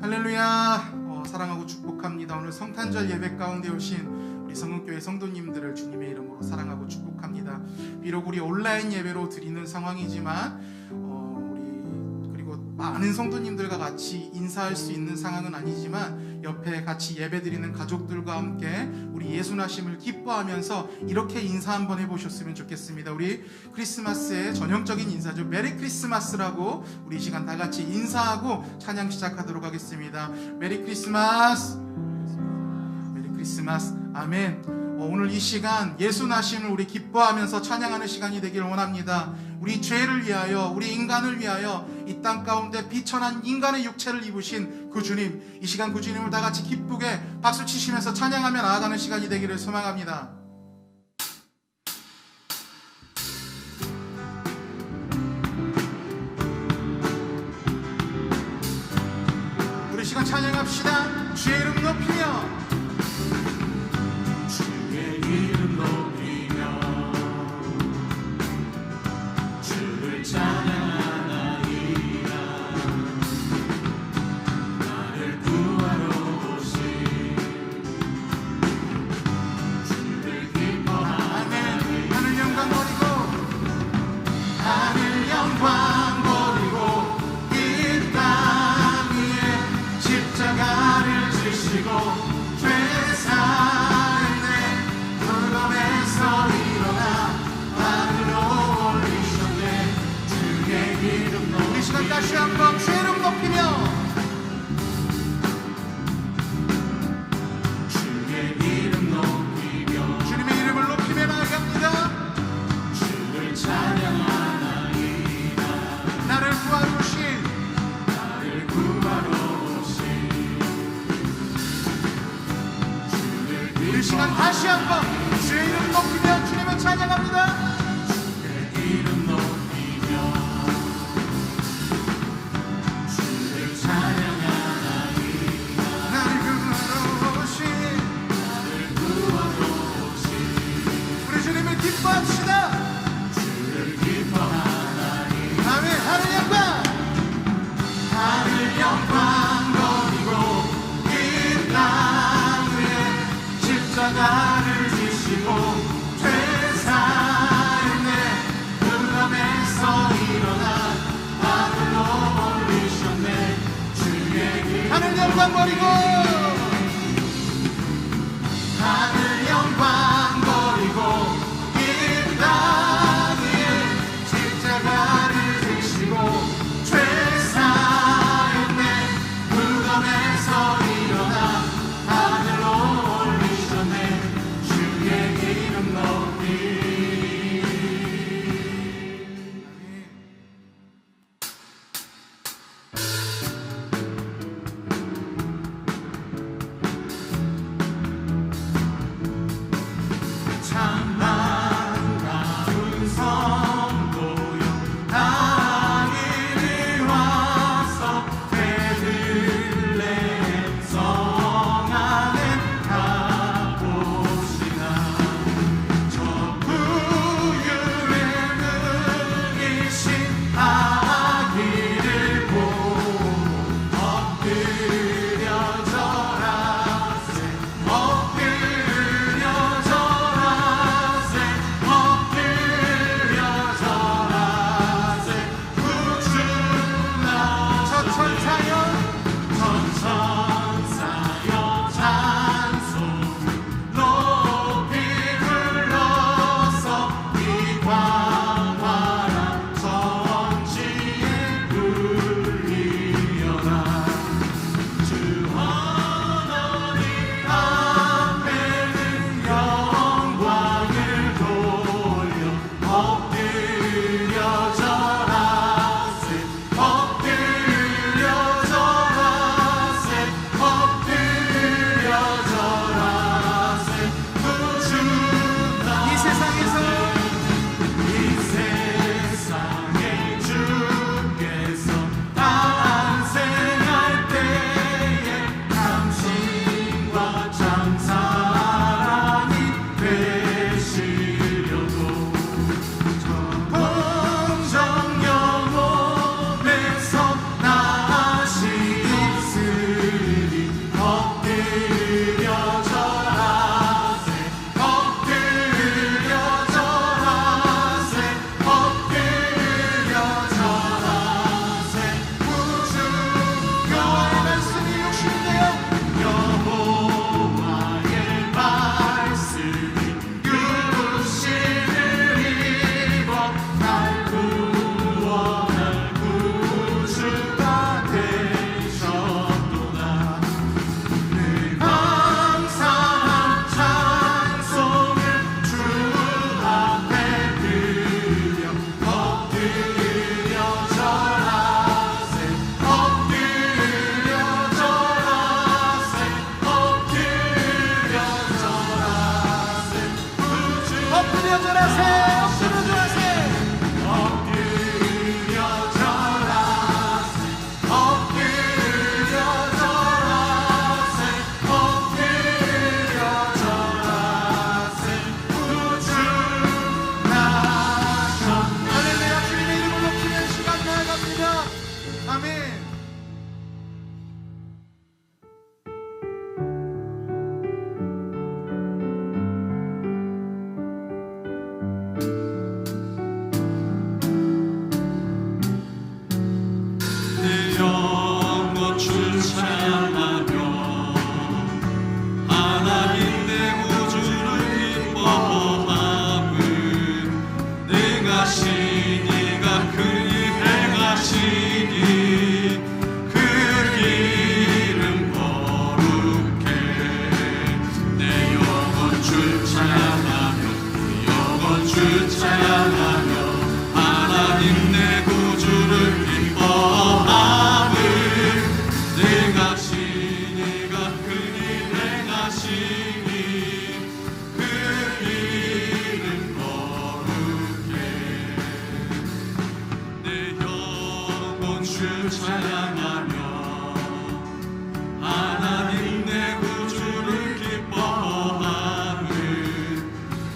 할렐루야. 사랑하고 축복합니다. 오늘 성탄절 예배 가운데 오신 우리 성은교회 성도님들을 주님의 이름으로 사랑하고 축복합니다. 비록 우리 온라인 예배로 드리는 상황이지만 많은 성도님들과 같이 인사할 수 있는 상황은 아니지만 옆에 같이 예배드리는 가족들과 함께 우리 예수나심을 기뻐하면서 이렇게 인사 한번 해보셨으면 좋겠습니다. 우리 크리스마스의 전형적인 인사죠. 메리 크리스마스라고 우리 이 시간 다 같이 인사하고 찬양 시작하도록 하겠습니다. 메리 크리스마스, 메리 크리스마스, 아멘. 오늘 이 시간 예수나심을 우리 기뻐하면서 찬양하는 시간이 되길 원합니다. 우리 죄를 위하여, 우리 인간을 위하여 이 땅 가운데 비천한 인간의 육체를 입으신 그 주님, 이 시간 그 주님을 다 같이 기쁘게 박수 치시면서 찬양하며 나아가는 시간이 되기를 소망합니다. 우리 시간 찬양합시다. 주의 이름 높이며 다시 한번 주의 이름 높이며 주의 이름 높이며 주님의 이름을 높이며 나아갑니다. 주를 찬양하나이다. 나를 구하러 오신 우리 시간 다시 한번 주의 이름 높이며 주님을 찬양합니다. 주의 이름 기뻐합시다. 주를 기뻐하나니 아멘. 하늘 영광, 하늘 영광 거리고 이 땅 위에 십자가를 지시고 죄사했네. 흑암에서 일어나 하늘로 올리셨네. 주의 길 하늘 영광 버리고 하늘 영광 버리고 땅 위에 십자가를 지시고 죄 사했네. 흑암에서 일어나 하늘로 올리셨네. 주의 이름 높이 하나님 내 구주를 기뻐함을 내가 시니가 그리 행하시니 그 이름 거룩해 내 영혼 주 찬양하며 하나님 내 구주를 기뻐함을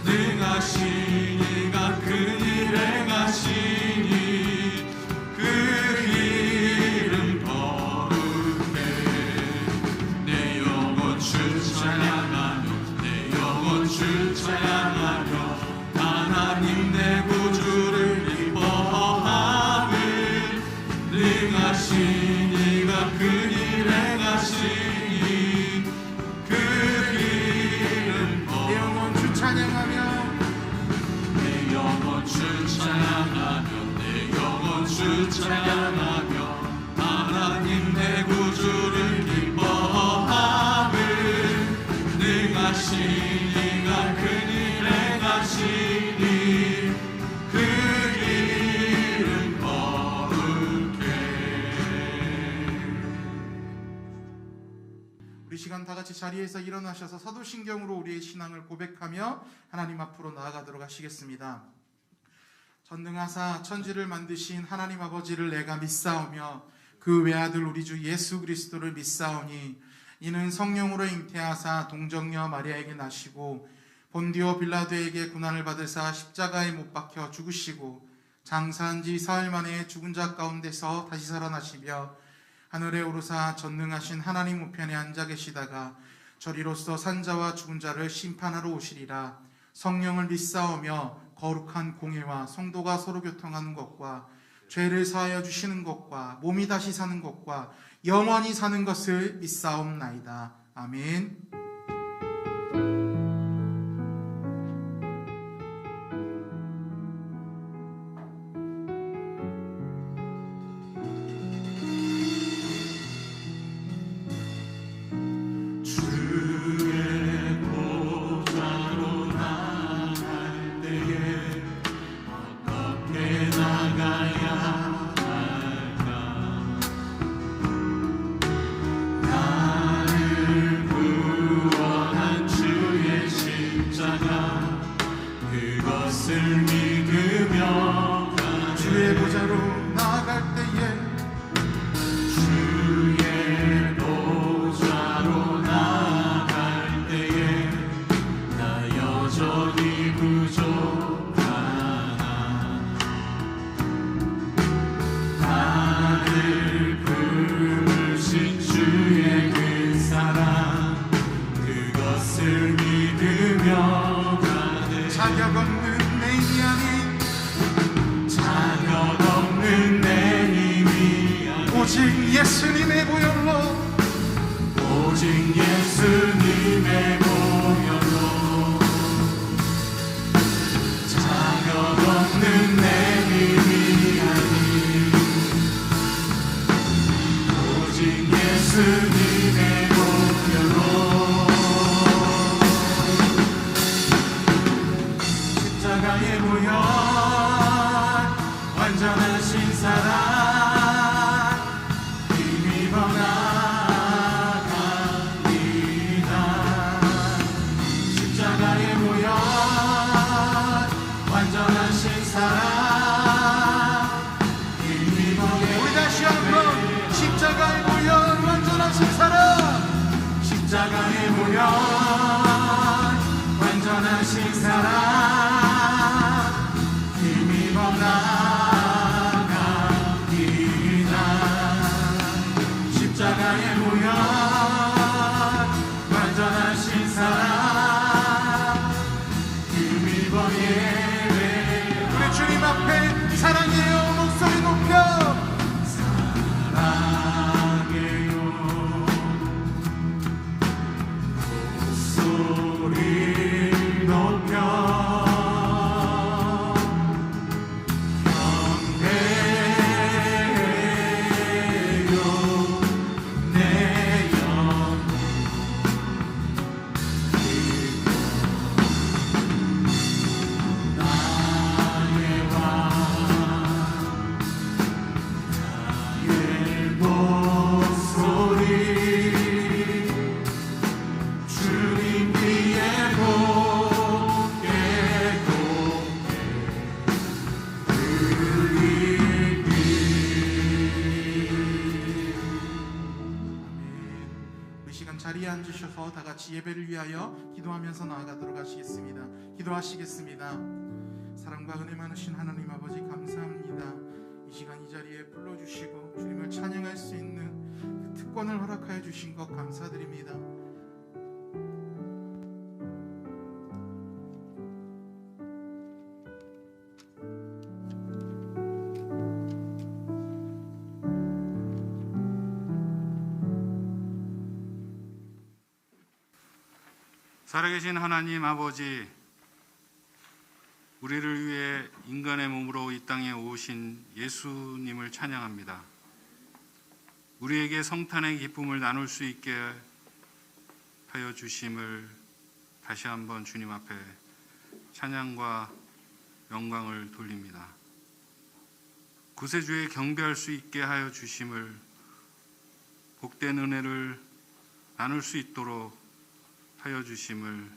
능하시니가 그리 행하시니 그 이름 거룩해 내 영혼 주 찬양하며 내 영혼 주 찬양하며 하나님 내 구주를 기뻐함을 능하시니가 그리 행하시니 그 이름 내 영혼 주 찬양하며 내 영혼 주 찬양하며 내 영혼 주 찬양하며 하나님 내 구주를 기뻐함을 능하시니가 그리 행하시니 그 이름 거룩해. 우리 시간 다 같이 자리에서 일어나셔서 사도신경으로 우리의 신앙을 고백하며 하나님 앞으로 나아가도록 하시겠습니다. 전능하사 천지를 만드신 하나님 아버지를 내가 믿사오며 그 외아들 우리 주 예수 그리스도를 믿사오니 이는 성령으로 잉태하사 동정녀 마리아에게 나시고 본디오 빌라도에게 고난을 받으사 십자가에 못 박혀 죽으시고 장사한 지 사흘 만에 죽은 자 가운데서 다시 살아나시며 하늘에 오르사 전능하신 하나님 우편에 앉아 계시다가 저리로서 산자와 죽은 자를 심판하러 오시리라. 성령을 믿사오며 거룩한 공회와 성도가 서로 교통하는 것과 죄를 사하여 주시는 것과 몸이 다시 사는 것과 영원히 사는 것을 믿사옵나이다. 아멘. 주의 보좌로 나아갈 때에 주의 보좌로 나아갈 때에 나 여전히 부족하나 나를 품으신 주의 그 사랑 그것을 믿으며 가네 자격 없는 내 힘이 아닌 자격 없는 내 힘이 아닌 오직 예수님의 보혈로 오직 예수님의 보혈로 자격 없는 내 힘이 아닌 오직 예수님의 보혈로 십자가의 보혈 완전하신 사랑 힘입어 나갑니다. 십자가의 보혈 완전하신 사랑 힘입어 우리 다시 한번 십자가의 보혈 완전하신 사랑 십자가의 보혈 완전하신 사랑 힘입어 나갑니다. 십자가의 보혈 완전하신 사랑 힘입어 예배 우리 주님 앞에 사랑해요 목소리 높여 사랑해요 목소리 높여 자리에 앉으셔서 다 같이 예배를 위하여 기도하면서 나아가도록 하시겠습니다. 기도하시겠습니다. 사랑과 은혜 많으신 하나님 아버지 감사합니다. 이 시간 이 자리에 불러주시고 주님을 찬양할 수 있는 그 특권을 허락하여 주신 것 감사드립니다. 살아계신 하나님 아버지, 우리를 위해 인간의 몸으로 이 땅에 오신 예수님을 찬양합니다. 우리에게 성탄의 기쁨을 나눌 수 있게 하여 주심을 다시 한번 주님 앞에 찬양과 영광을 돌립니다. 구세주에 경배할 수 있게 하여 주심을, 복된 은혜를 나눌 수 있도록 하여 주심을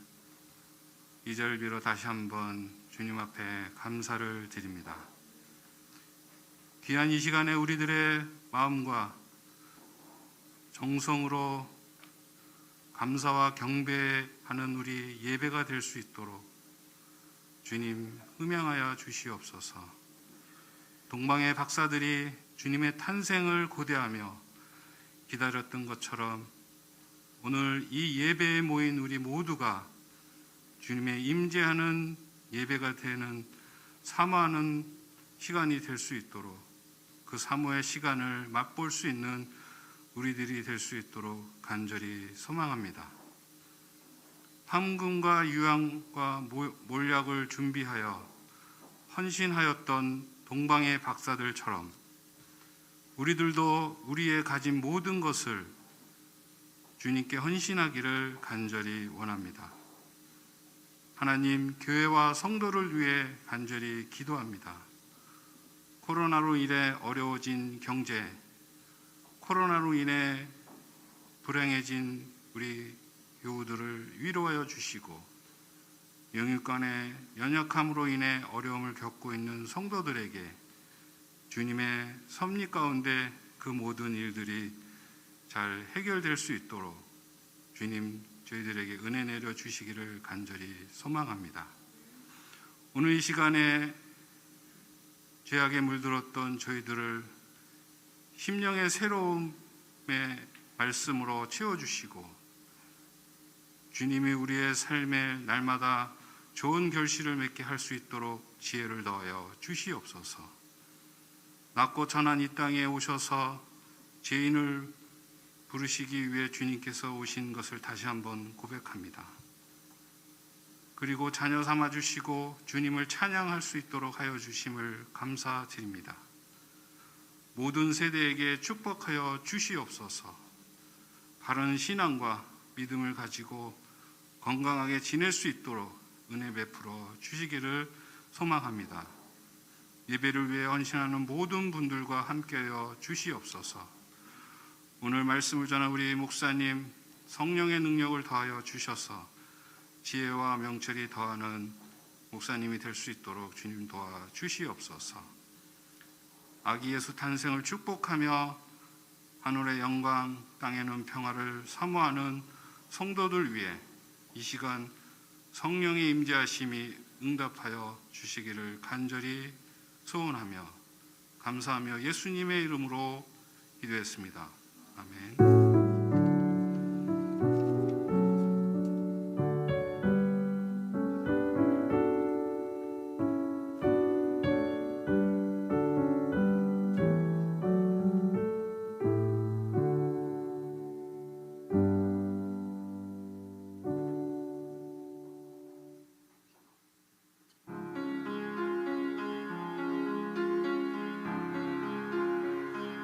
이 자리를 빌어 다시 한번 주님 앞에 감사를 드립니다. 귀한 이 시간에 우리들의 마음과 정성으로 감사와 경배하는 우리 예배가 될 수 있도록 주님 음양하여 주시옵소서. 동방의 박사들이 주님의 탄생을 고대하며 기다렸던 것처럼 오늘 이 예배에 모인 우리 모두가 주님의 임재하는 예배가 되는 사모하는 시간이 될 수 있도록, 그 사모의 시간을 맛볼 수 있는 우리들이 될 수 있도록 간절히 소망합니다. 함금과 유황과 몰약을 준비하여 헌신하였던 동방의 박사들처럼 우리들도 우리의 가진 모든 것을 주님께 헌신하기를 간절히 원합니다. 하나님, 교회와 성도를 위해 간절히 기도합니다. 코로나로 인해 어려워진 경제, 코로나로 인해 불행해진 우리 교우들을 위로하여 주시고, 영육간의 연약함으로 인해 어려움을 겪고 있는 성도들에게 주님의 섭리 가운데 그 모든 일들이 잘 해결될 수 있도록 주님 저희들에게 은혜 내려 주시기를 간절히 소망합니다. 오늘 이 시간에 죄악에 물들었던 저희들을 심령의 새로움의 말씀으로 채워주시고, 주님이 우리의 삶에 날마다 좋은 결실을 맺게 할 수 있도록 지혜를 더하여 주시옵소서. 낮고 천한 이 땅에 오셔서 죄인을 부르시기 위해 주님께서 오신 것을 다시 한번 고백합니다. 그리고 자녀 삼아 주시고 주님을 찬양할 수 있도록 하여 주심을 감사드립니다. 모든 세대에게 축복하여 주시옵소서. 바른 신앙과 믿음을 가지고 건강하게 지낼 수 있도록 은혜 베풀어 주시기를 소망합니다. 예배를 위해 헌신하는 모든 분들과 함께하여 주시옵소서. 오늘 말씀을 전한 우리 목사님, 성령의 능력을 더하여 주셔서 지혜와 명철이 더하는 목사님이 될 수 있도록 주님 도와 주시옵소서. 아기 예수 탄생을 축복하며 하늘의 영광, 땅에는 평화를 사모하는 성도들 위해 이 시간 성령의 임재하심이 응답하여 주시기를 간절히 소원하며 감사하며 예수님의 이름으로 기도했습니다. 아멘.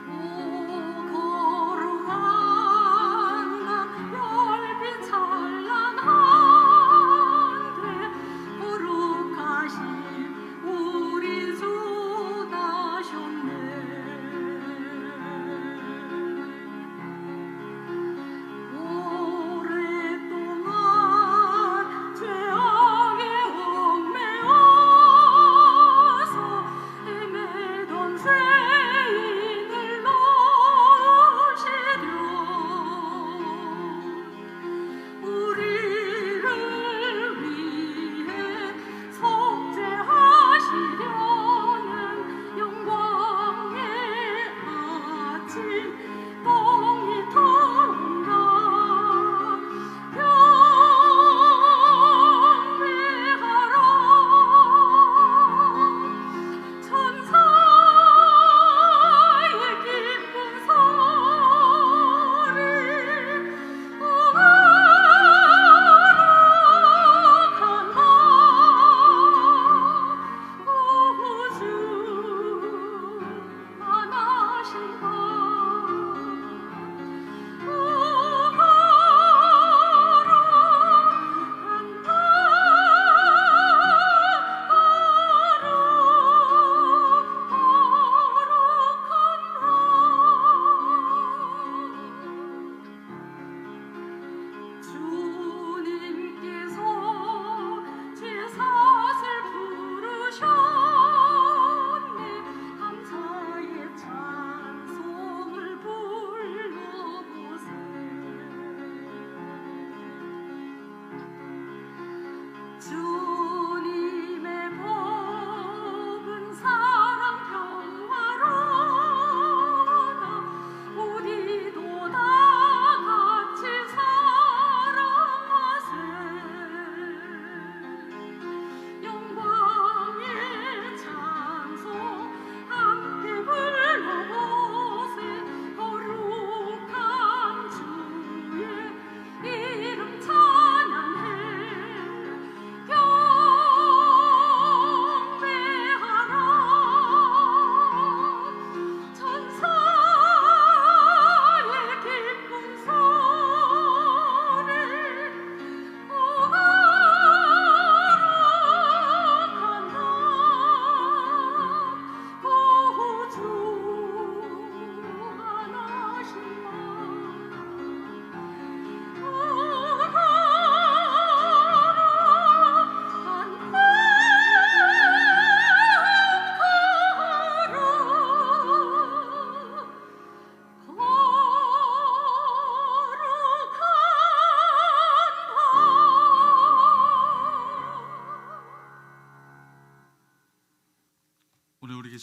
오 거룩한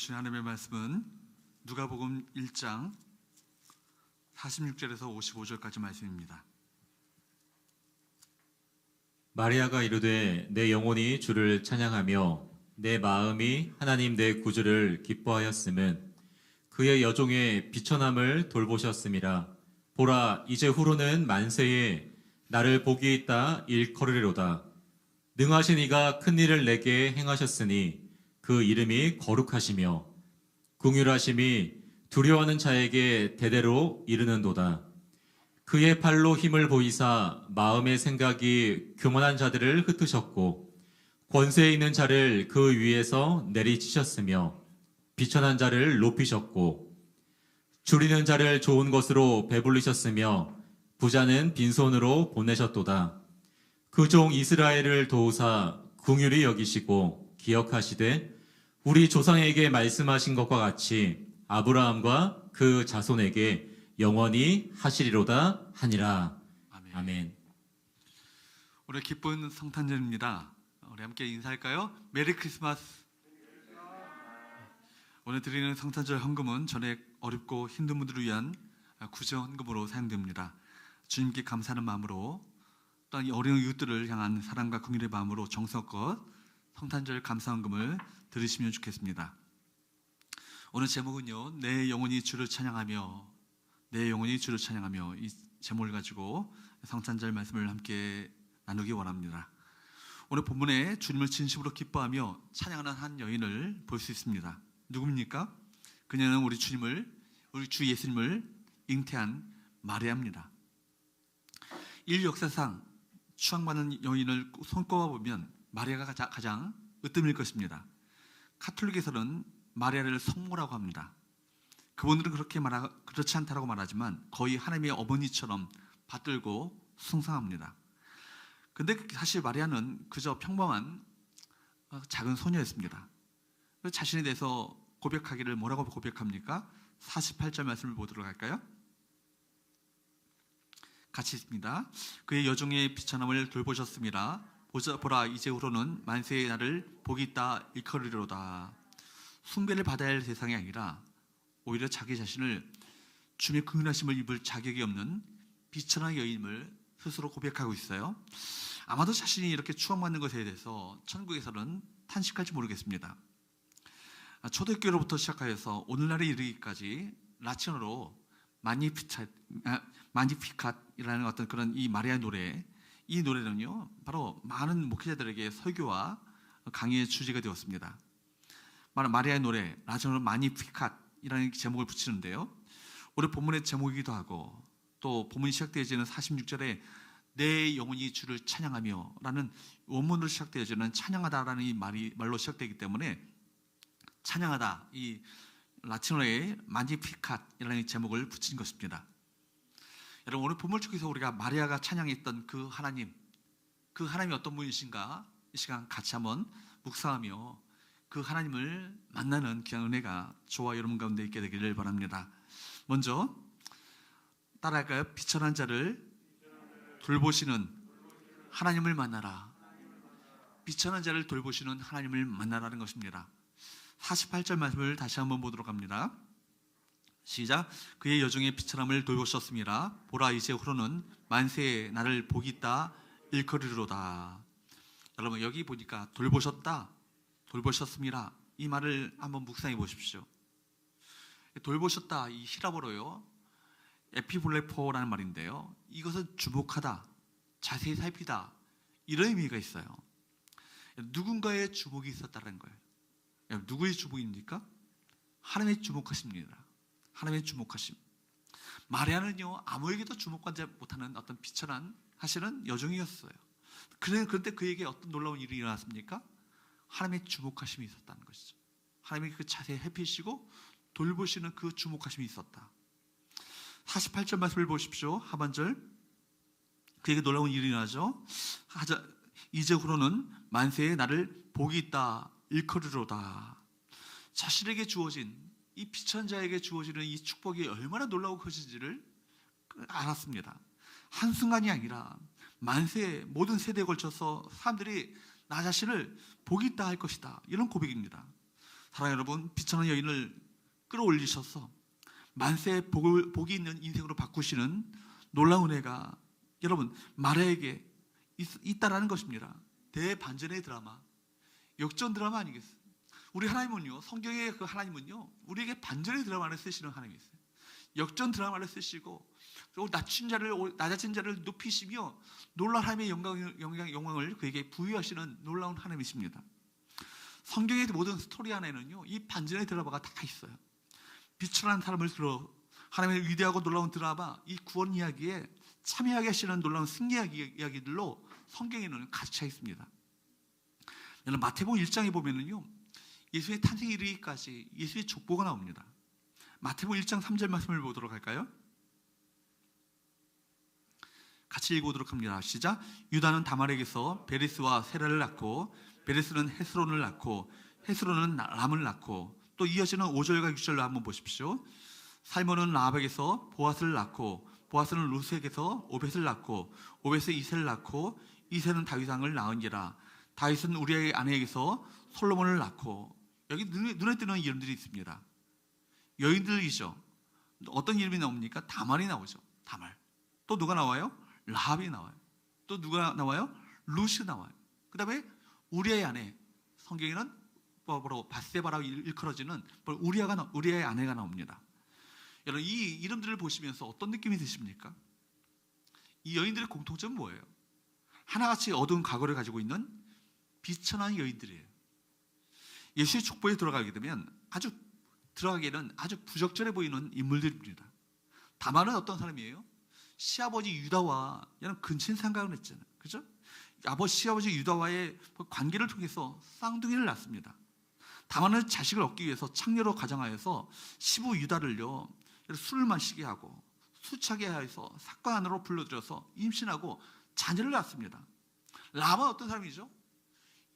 주신 하나님의 말씀은 누가복음 1장 46절에서 55절까지 말씀입니다. 마리아가 이르되 내 영혼이 주를 찬양하며 내 마음이 하나님 내 구주를 기뻐하였음은 그의 여종의 비천함을 돌보셨음이라. 보라, 이제 후로는 만세에 나를 복이 있다 일컬으리로다. 능하신 이가 큰 일을 내게 행하셨으니 그 이름이 거룩하시며 긍휼하심이 두려워하는 자에게 대대로 이르는도다. 그의 팔로 힘을 보이사 마음의 생각이 교만한 자들을 흩으셨고 권세 있는 자를 그 위에서 내리치셨으며 비천한 자를 높이셨고 줄이는 자를 좋은 것으로 배불리셨으며 부자는 빈손으로 보내셨도다. 그 종 이스라엘을 도우사 긍휼히 여기시고 기억하시되 우리 조상에게 말씀하신 것과 같이 아브라함과 그 자손에게 영원히 하시리로다 하니라. 아멘. 아멘. 오늘 기쁜 성탄절입니다. 우리 함께 인사할까요? 메리 크리스마스. 오늘 드리는 성탄절 헌금은 전에 어렵고 힘든 분들을 위한 구정 헌금으로 사용됩니다. 주님께 감사하는 마음으로 또한 이 어려운 이웃들을 향한 사랑과 긍휼의 마음으로 정성껏 성탄절 감사 헌금을 드리시면 좋겠습니다. 오늘 제목은요, 내 영혼이 주를 찬양하며, 내 영혼이 주를 찬양하며, 이 제목을 가지고 성탄절 말씀을 함께 나누기 원합니다. 오늘 본문에 주님을 진심으로 기뻐하며 찬양하는 한 여인을 볼 수 있습니다. 누굽니까? 그녀는 우리 주 예수님을 잉태한 마리아입니다. 인류 역사상 추앙받는 여인을 손꼽아 보면 마리아가 가장 으뜸일 것입니다. 카톨릭에서는 마리아를 성모라고 합니다. 그분들은 그렇지 않다고 말하지만 거의 하나님의 어머니처럼 받들고 숭상합니다. 근데 사실 마리아는 그저 평범한 작은 소녀였습니다. 자신에 대해서 고백하기를 뭐라고 고백합니까? 48절 말씀을 보도록 할까요? 같이 있습니다. 그의 여종의 비천함을 돌보셨습니다. 보라, 이제후로는 만세의 나를 복이 있다 일컬으리로다. 숭배를 받아야 할 대상이 아니라 오히려 자기 자신을 주님의 긍휼하심을 입을 자격이 없는 비천한 여인임을 스스로 고백하고 있어요. 아마도 자신이 이렇게 추앙받는 것에 대해서 천국에서는 탄식할지 모르겠습니다. 초대교로부터 시작하여서 오늘날에 이르기까지 라틴어로 마니피캇이라는 어떤 그런 이 마리아 노래, 이 노래는요 바로 많은 목회자들에게 설교와 강의의 주제가 되었습니다. 마리아의 노래, 라틴어로 마니피캇이라는 제목을 붙이는데요, 오늘 본문의 제목이기도 하고 또 본문이 시작되어지는 46절에 내 영혼이 주를 찬양하며 라는 원문으로 시작되어지는 찬양하다라는 이 말로 시작되기 때문에 찬양하다, 이 라틴어의 마니피캇이라는 제목을 붙인 것입니다. 여러분, 오늘 본문 쪽에서 우리가 마리아가 찬양했던 그 하나님이 어떤 분이신가 이 시간 같이 한번 묵상하며 그 하나님을 만나는 귀한 은혜가 저와 여러분 가운데 있게 되기를 바랍니다. 먼저 따라할까요? 비천한 자를 돌보시는 하나님을 만나라. 비천한 자를 돌보시는 하나님을 만나라는 것입니다. 48절 말씀을 다시 한번 보도록 합니다. 시작. 그의 여종의 비천함을 돌보셨습니다. 보라, 이제 후로는 만세에 나를 복이 있다 일컬으리로다. 여러분, 여기 보니까 돌보셨다, 돌보셨습니다, 이 말을 한번 묵상해 보십시오. 돌보셨다, 이 히라보로요 에피볼레포라는 말인데요, 이것은 주목하다, 자세히 살피다, 이런 의미가 있어요. 누군가의 주목이 있었다는 거예요. 누구의 주목입니까? 하나님의 주목하십니다. 하나님의 주목하심. 마리아는요 아무에게도 주목받지 못하는 어떤 비천한 사실은 여종이었어요. 그런데 그에게 어떤 놀라운 일이 일어났습니까? 하나님의 주목하심이 있었다는 것이죠. 하나님의 그 자세히 살피시고 돌보시는 그 주목하심이 있었다. 48절 말씀을 보십시오. 하반절. 그에게 놀라운 일이 일어나죠. 이제 후로는 만세에 나를 복이 있다 일컬으리로다. 자신에게 주어진 이 비천한 자에게 주어지는 이 축복이 얼마나 놀라운 것인지를 알았습니다. 한순간이 아니라 만세, 모든 세대에 걸쳐서 사람들이 나 자신을 복이 있다 할 것이다, 이런 고백입니다. 사랑하는 여러분, 비천한 여인을 끌어올리셔서 만세의 복이 있는 인생으로 바꾸시는 놀라운 은혜가 여러분 마리아에게 있다라는 것입니다. 대반전의 드라마, 역전 드라마 아니겠어요? 우리 하나님은요, 성경의 그 하나님은요, 우리에게 반전의 드라마를 쓰시는 하나님이세요. 역전 드라마를 쓰시고 낮춘 자를 높이시며 놀라운 하나님의 영광을 그에게 부여하시는 놀라운 하나님이십니다. 성경의 모든 스토리 안에는요, 이 반전의 드라마가 다 있어요. 비천한 사람을 들어 하나님의 위대하고 놀라운 드라마, 이 구원 이야기에 참여하게 하시는 놀라운 승리 이야기들로 성경에는 가득 차 있습니다. 여러분, 마태복음 1장에 보면은요, 예수의 탄생에 이르기까지 예수의 족보가 나옵니다. 마태복음 1장 3절 말씀을 보도록 할까요? 같이 읽어보도록 합니다. 시작. 유다는 다말에게서 베레스와 세라를 낳고, 베레스는 헤스론을 낳고, 헤스론은 람을 낳고, 또 이어지는 5절과 6절로 한번 보십시오. 살몬은 라합에게서 보아스를 낳고, 보아스는 루스에게서 오벳을 낳고, 오벳은 이새를 낳고, 이새는 다윗 왕을 낳은지라. 다윗은 우리아의 아내에게서 솔로몬을 낳고. 여기 눈에 띄는 이름들이 있습니다. 여인들이죠. 어떤 이름이 나옵니까? 다말이 나오죠. 다말. 또 누가 나와요? 라합이 나와요. 또 누가 나와요? 루시 나와요. 그 다음에 우리아의 아내, 성경에는 바로 바세바라고 일컬어지는 우리아의 아내가 나옵니다. 여러분, 이 이름들을 보시면서 어떤 느낌이 드십니까? 이 여인들의 공통점은 뭐예요? 하나같이 어두운 과거를 가지고 있는 비천한 여인들이에요. 예수의 족보에 들어가기에는 아주 부적절해 보이는 인물들입니다. 다말은 어떤 사람이에요? 시아버지 유다와 근친 상관을 했잖아요. 그죠? 시아버지 유다와의 관계를 통해서 쌍둥이를 낳습니다. 다말은 자식을 얻기 위해서 창녀로 가정하여서 시부 유다를요, 술을 마시게 하고 수차게 해서 삭관 안으로 불러들여서 임신하고 자녀를 낳습니다. 라합은 어떤 사람이죠?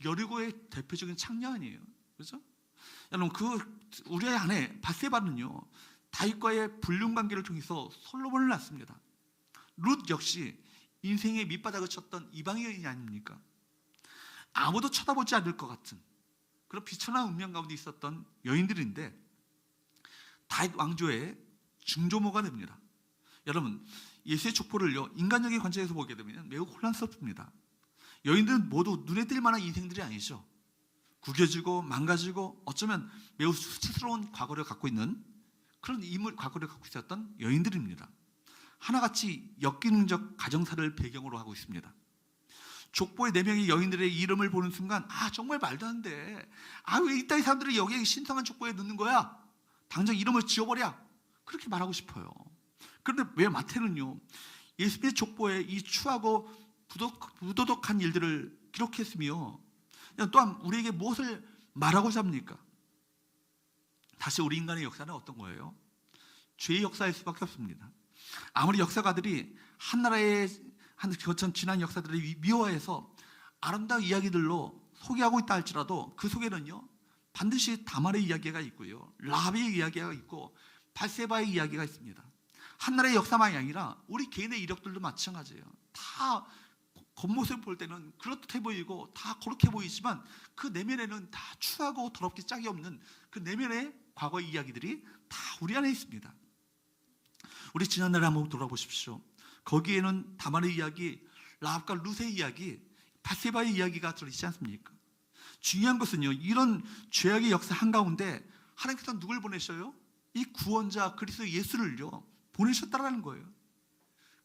여리고의 대표적인 창녀 아니에요. 그렇죠? 여러분, 우리의 아내 바세바는요, 다윗과의 불륜 관계를 통해서 솔로몬을 낳습니다. 룻 역시 인생의 밑바닥을 쳤던 이방인 여인이 아닙니까? 아무도 쳐다보지 않을 것 같은 그런 비천한 운명 가운데 있었던 여인들인데 다윗 왕조의 중조모가 됩니다. 여러분, 예수의 족보를요, 인간적인 관점에서 보게 되면 매우 혼란스럽습니다. 여인들은 모두 눈에 띌 만한 인생들이 아니죠. 구겨지고 망가지고 어쩌면 매우 수치스러운 과거를 갖고 있는 그런 과거를 갖고 있었던 여인들입니다. 하나같이 역기능적 가정사를 배경으로 하고 있습니다. 족보의 4명의 여인들의 이름을 보는 순간, 정말 말도 안 돼. 왜 이따위 사람들이 여기에 신성한 족보에 넣는 거야? 당장 이름을 지워버려. 그렇게 말하고 싶어요. 그런데 왜 마태는요, 예수님의 족보에 이 추하고 부도덕한 일들을 기록했으며 또한 우리에게 무엇을 말하고자 합니까? 다시 우리 인간의 역사는 어떤 거예요? 죄의 역사일 수밖에 없습니다. 아무리 역사가들이 한 나라의 지난 역사들을 미화해서 아름다운 이야기들로 소개하고 있다 할지라도 그 속에는요, 반드시 다말의 이야기가 있고요, 라합의 이야기가 있고 바세바의 이야기가 있습니다. 한 나라의 역사만이 아니라 우리 개인의 이력들도 마찬가지예요. 다 겉모습을 볼 때는 그렇게 보이고 다 그렇게 보이지만 그 내면에는 다 추하고 더럽게 짝이 없는 그 내면의 과거의 이야기들이 다 우리 안에 있습니다. 우리 지난날에 한번 돌아보십시오. 거기에는 다말의 이야기, 라합과 룻의 이야기, 바세바의 이야기가 들어있지 않습니까? 중요한 것은요, 이런 죄악의 역사 한가운데 하나님께서 누굴 보내셔요? 이 구원자 그리스도 예수를요 보내셨다라는 거예요.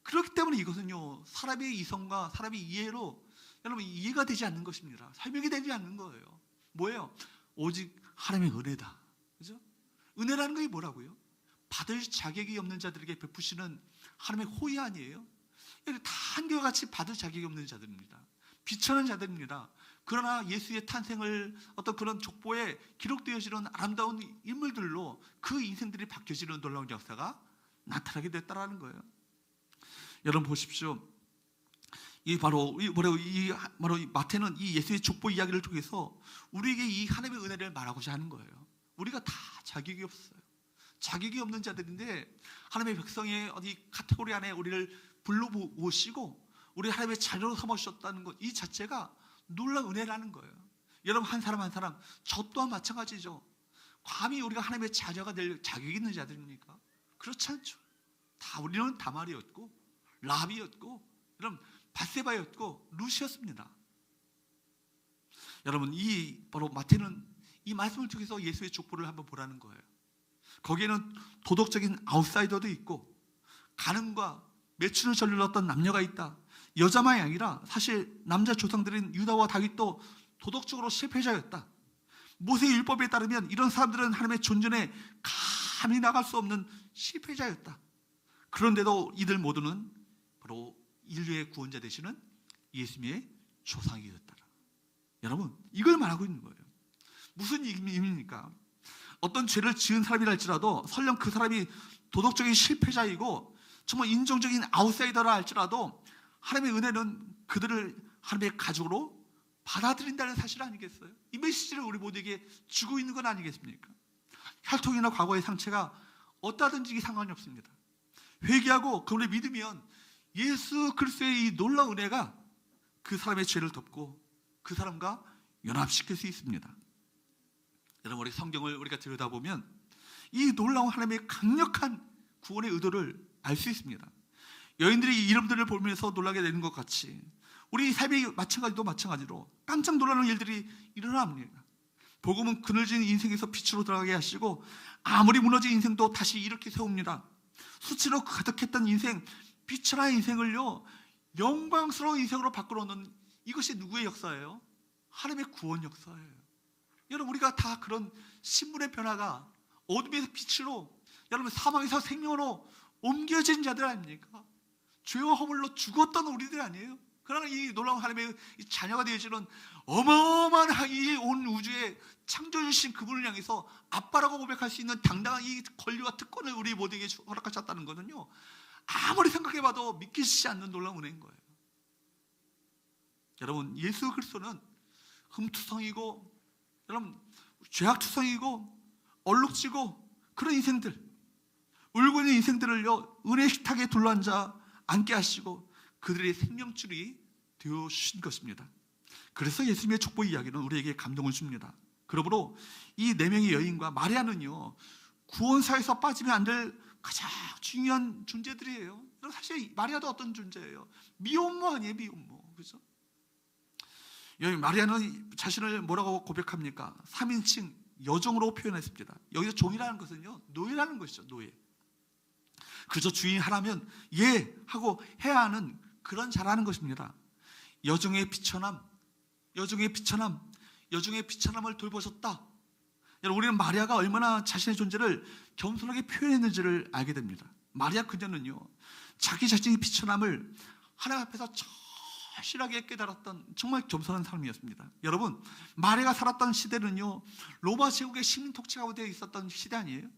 그렇기 때문에 이것은요, 사람의 이성과 사람의 이해로 여러분 이해가 되지 않는 것입니다. 설명이 되지 않는 거예요. 뭐예요? 오직 하나님의 은혜다. 그죠? 은혜라는 게 뭐라고요? 받을 자격이 없는 자들에게 베푸시는 하나님의 호의 아니에요? 다 한결같이 받을 자격이 없는 자들입니다. 비천한 자들입니다. 그러나 예수의 탄생을 어떤 그런 족보에 기록되어지는 아름다운 인물들로 그 인생들이 바뀌어지는 놀라운 역사가 나타나게 됐다라는 거예요. 여러분 보십시오. 바로 마태는 이 예수의 족보 이야기를 통해서 우리에게 이 하나님의 은혜를 말하고자 하는 거예요. 우리가 다 자격이 없어요. 자격이 없는 자들인데 하나님의 백성의 어디 카테고리 안에 우리를 불러오시고 우리 하나님의 자녀로 삼으셨다는 것, 이 자체가 놀라운 은혜라는 거예요. 여러분, 한 사람 한 사람, 저 또한 마찬가지죠. 감히 우리가 하나님의 자녀가 될 자격이 있는 자들입니까? 그렇지 않죠. 우리는 다말이었고 라합이었고 여러분 밧세바였고 룻이었습니다. 여러분 바로 마태는 이 말씀을 통해서 예수의 족보를 한번 보라는 거예요. 거기에는 도덕적인 아웃사이더도 있고 가늠과 매춘을 저질렀던 남녀가 있다. 여자만이 아니라 사실 남자 조상들인 유다와 다윗도 도덕적으로 실패자였다. 모세의 율법에 따르면 이런 사람들은 하나님의 존전에 감히 나갈 수 없는 실패자였다. 그런데도 이들 모두는 바로 인류의 구원자 되시는 예수님의 조상이었다. 여러분 이걸 말하고 있는 거예요. 무슨 의미입니까? 어떤 죄를 지은 사람이라 할지라도 설령 그 사람이 도덕적인 실패자이고 정말 인종적인 아웃사이더라 할지라도 하나님의 은혜는 그들을 하나님의 가족으로 받아들인다는 사실 아니겠어요? 이 메시지를 우리 모두에게 주고 있는 건 아니겠습니까? 혈통이나 과거의 상처가 어떠하든지 상관이 없습니다. 회개하고 그분을 믿으면 예수 그리스도의 이 놀라운 은혜가 그 사람의 죄를 덮고 그 사람과 연합시킬 수 있습니다. 여러분 우리 성경을 우리가 들여다보면 이 놀라운 하나님의 강력한 구원의 의도를 알 수 있습니다. 여인들이 이 이름들을 보면서 놀라게 되는 것 같이 우리 삶이 마찬가지로 깜짝 놀라는 일들이 일어납니다. 복음은 그늘진 인생에서 빛으로 들어가게 하시고 아무리 무너진 인생도 다시 일으켜 세웁니다. 수치로 가득했던 인생, 빛의 인생을요 영광스러운 인생으로 바꾸어놓는 이것이 누구의 역사예요? 하나님의 구원 역사예요. 여러분 우리가 다 그런 신분의 변화가 어둠에서 빛으로 여러분 사망에서 생명으로 옮겨진 자들 아닙니까? 죄와 허물로 죽었던 우리들 아니에요? 그러나 이 놀라운 하나님의 자녀가 되어지는 어마어마한 이 온 우주에 창조주신 그분을 향해서 아빠라고 고백할 수 있는 당당한 이 권리와 특권을 우리 모두에게 허락하셨다는 것은요 아무리 생각해봐도 믿기지 않는 놀라운 은혜인 거예요. 여러분 예수 그리스도는 흠투성이고 여러분 죄악투성이고 얼룩지고 그런 인생들 울고 있는 인생들을요 은혜 식탁에 둘러앉아 앉게 하시고 그들의 생명줄이 되어주신 것입니다. 그래서 예수님의 족보 이야기는 우리에게 감동을 줍니다. 그러므로 이 4명의 여인과 마리아는요 구원사에서 빠지면 안 될 가장 중요한 존재들이에요. 사실 마리아도 어떤 존재예요? 미혼모 아니에요? 미혼모. 그렇죠? 여기 마리아는 자신을 뭐라고 고백합니까? 3인칭 여종으로 표현했습니다. 여기서 종이라는 것은요 노예라는 것이죠. 노예. 그저 주인 하라면 예 하고 해야 하는 그런 자라는 것입니다. 여종의 비천함, 여종의 비천함을 돌보셨다. 여러분 우리는 마리아가 얼마나 자신의 존재를 겸손하게 표현했는지를 알게 됩니다. 마리아 그녀는요 자기 자신의 비천함을 하나님 앞에서 절실하게 깨달았던 정말 겸손한 사람이었습니다. 여러분 마리아가 살았던 시대는요 로마 제국의 식민 통치 가운데 있었던 시대 아니에요?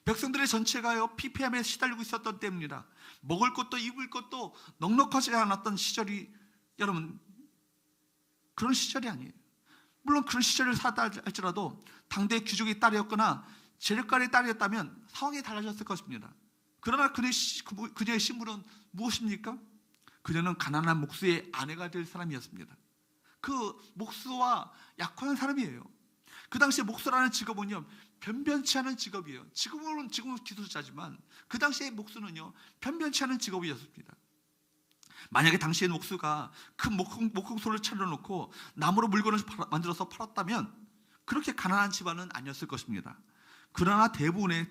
백성들의 전체가요 피폐함에 시달리고 있었던 때입니다. 먹을 것도 입을 것도 넉넉하지 않았던 시절이 여러분 그런 시절이 아니에요. 물론 그런 시절을 살았다 할지라도 당대 귀족의 딸이었거나 재력가의 딸이었다면 상황이 달라졌을 것입니다. 그러나 그녀의 신분은 무엇입니까? 그녀는 가난한 목수의 아내가 될 사람이었습니다. 그 목수와 약혼한 사람이에요. 그 당시에 목수라는 직업은요 변변치 않은 직업이에요. 지금은 기술자지만 그 당시에 목수는요 변변치 않은 직업이었습니다. 만약에 당시에 목수가 큰 목공소를 차려놓고 나무로 물건을 만들어서 팔았다면 그렇게 가난한 집안은 아니었을 것입니다. 그러나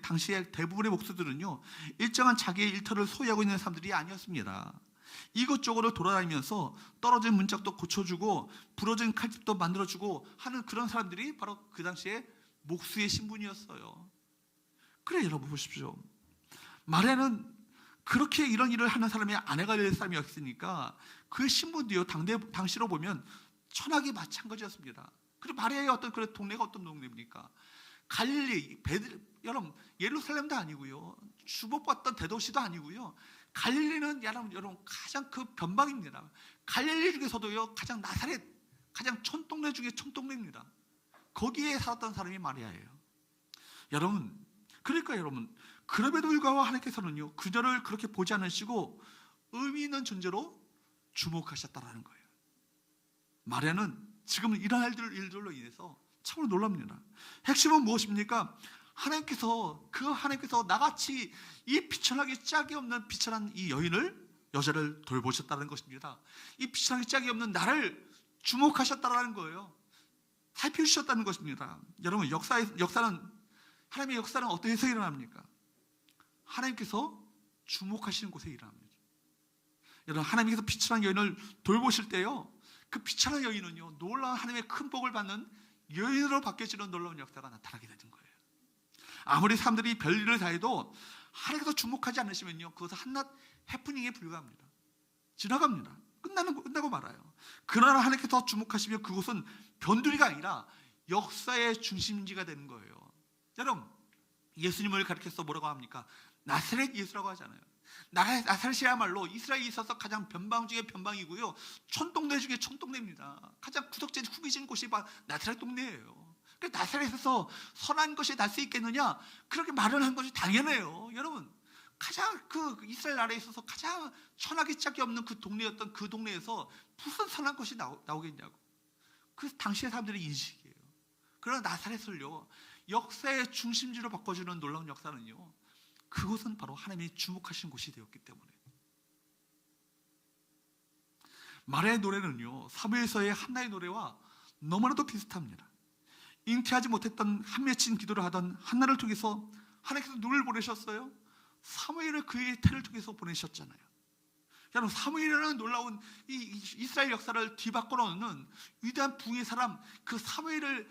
당시에 대부분의 목수들은요 일정한 자기의 일터를 소유하고 있는 사람들이 아니었습니다. 이것저것을 돌아다니면서 떨어진 문짝도 고쳐주고 부러진 칼집도 만들어주고 하는 그런 사람들이 바로 그 당시에 목수의 신분이었어요. 그래 여러분 보십시오. 마리아는 그렇게 이런 일을 하는 사람의 아내가 될 사람이었으니까 그 신분도요 당시로 보면 천하기 마찬가지였습니다. 그리고 마리아의 어떤 그런 동네가 어떤 동네입니까? 갈릴리, 여러분 예루살렘도 아니고요 주목받던 대도시도 아니고요 갈릴리는 여러분 가장 그 변방입니다. 갈릴리 중에서도요 가장 나사렛, 가장 촌동네 중에 촌동네입니다. 거기에 살았던 사람이 마리아예요. 여러분 그러니까 여러분 그럼에도 불구하고 하나님께서는요 그녀를 그렇게 보지 않으시고 의미 있는 존재로 주목하셨다라는 거예요. 마리아는 지금 이러한 일들로 인해서 참으로 놀랍니다. 핵심은 무엇입니까? 하나님께서 나같이 이 비천하게 짝이 없는 비천한 이 여자를 돌보셨다는 것입니다. 이 비천하게 짝이 없는 나를 주목하셨다는 거예요. 살펴주셨다는 것입니다. 여러분, 하나님의 역사는 어디에서 일어납니까? 하나님께서 주목하시는 곳에 일어납니다. 여러분, 하나님께서 비천한 여인을 돌보실 때요, 그 비천한 여인은요, 놀라운 하나님의 큰 복을 받는 여인으로 바뀌어지는 놀라운 역사가 나타나게 되는 거예요. 아무리 사람들이 별일을 다해도 하나님께서 주목하지 않으시면요, 그것은 한낱 해프닝에 불과합니다. 지나갑니다. 끝나고 말아요. 그러나 하나님께서 주목하시면 그곳은 변두리가 아니라 역사의 중심지가 되는 거예요. 여러분, 예수님을 가리켜서 뭐라고 합니까? 나사렛 예수라고 하잖아요. 나사렛이야말로 이스라엘에 있어서 가장 변방 중에 변방이고요, 촌동네 중에 촌동네입니다. 가장 구석진 후미진 곳이 바로 나사렛 동네예요. 나사렛에서 선한 것이 날 수 있겠느냐? 그렇게 말을 한 것이 당연해요. 여러분, 가장 이스라엘 나라에 있어서 가장 천하게 짝이 없는 그 동네였던 그 동네에서 무슨 선한 것이 나오겠냐고. 그 당시의 사람들의 인식이에요. 그러나 나사렛을요, 역사의 중심지로 바꿔주는 놀라운 역사는요, 그곳은 바로 하나님이 주목하신 곳이 되었기 때문에. 마리아의 노래는요, 사무엘서의 한나의 노래와 너무나도 비슷합니다. 잉태하지 못했던 한 맺힌 기도를 하던 한나를 통해서 하나님께서 누굴 보내셨어요? 사무엘을 그의 태를 통해서 보내셨잖아요. 여러분, 사무엘이라는 놀라운 이 이스라엘 역사를 뒤바꿔 놓는 위대한 부의 사람, 그 사무엘을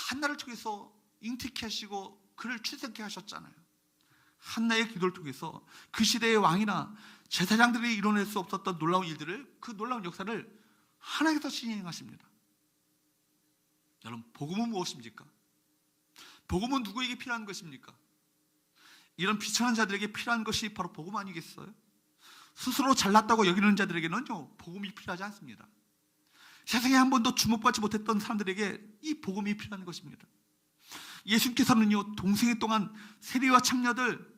한나를 통해서 잉태케 하시고 그를 출생케 하셨잖아요. 한나의 기도를 통해서 그 시대의 왕이나 제사장들이 이뤄낼 수 없었던 놀라운 일들을, 그 놀라운 역사를 하나님께서 진행하십니다. 여러분, 복음은 무엇입니까? 복음은 누구에게 필요한 것입니까? 이런 비천한 자들에게 필요한 것이 바로 복음 아니겠어요? 스스로 잘났다고 여기는 자들에게는요, 복음이 필요하지 않습니다. 세상에 한 번도 주목받지 못했던 사람들에게 이 복음이 필요한 것입니다. 예수님께서는요, 동생애 동안 세리와 창녀들,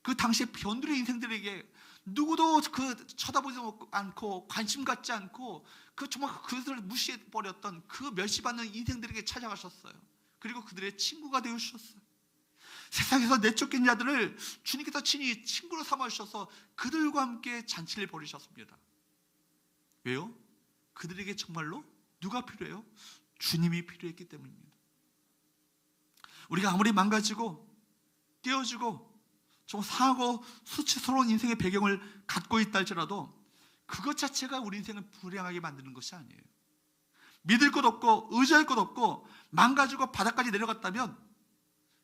그 당시의 변두리 인생들에게 누구도 쳐다보지 않고 관심 갖지 않고 정말 그것을 무시해버렸던 그 멸시받는 인생들에게 찾아가셨어요. 그리고 그들의 친구가 되어주셨어요. 세상에서 내쫓긴 자들을 주님께서 친히 친구로 삼아주셔서 그들과 함께 잔치를 벌이셨습니다. 왜요? 그들에게 정말로 누가 필요해요? 주님이 필요했기 때문입니다. 우리가 아무리 망가지고 떼어지고 정말 상하고 수치스러운 인생의 배경을 갖고 있다 할지라도 그것 자체가 우리 인생을 불행하게 만드는 것이 아니에요. 믿을 것 없고 의지할 것 없고 망가지고 바닥까지 내려갔다면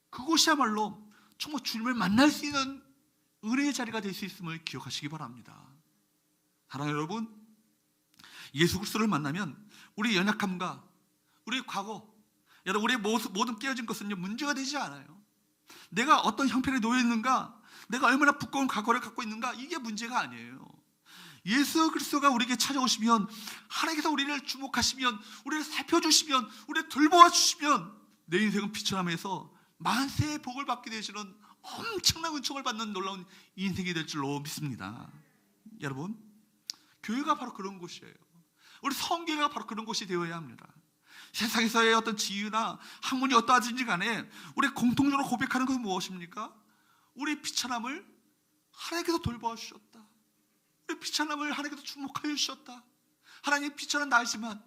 그곳이야말로 정말 주님을 만날 수 있는 은혜의 자리가 될 수 있음을 기억하시기 바랍니다. 사랑하는 여러분, 예수 그리스도를 만나면 우리 연약함과 우리 과거, 여러분, 우리의 모든 깨어진 것은요, 문제가 되지 않아요. 내가 어떤 형편에 놓여 있는가, 내가 얼마나 두꺼운 과거를 갖고 있는가, 이게 문제가 아니에요. 예수 그리스도가 우리에게 찾아오시면, 하나님께서 우리를 주목하시면, 우리를 살펴주시면, 우리를 돌보아 주시면 내 인생은 비천함에서 만세의 복을 받게 되시는 엄청난 은총을 받는 놀라운 인생이 될 줄로 믿습니다. 여러분, 교회가 바로 그런 곳이에요. 우리 성교회가 바로 그런 곳이 되어야 합니다. 세상에서의 어떤 지위나 학문이 어떠하든지 간에 우리 공통적으로 고백하는 것은 무엇입니까? 우리 비천함을 하나님께서 돌보아 주셨다. 우리 비천함을 하나님께서 주목하여 주셨다. 하나님, 비천한 나이지만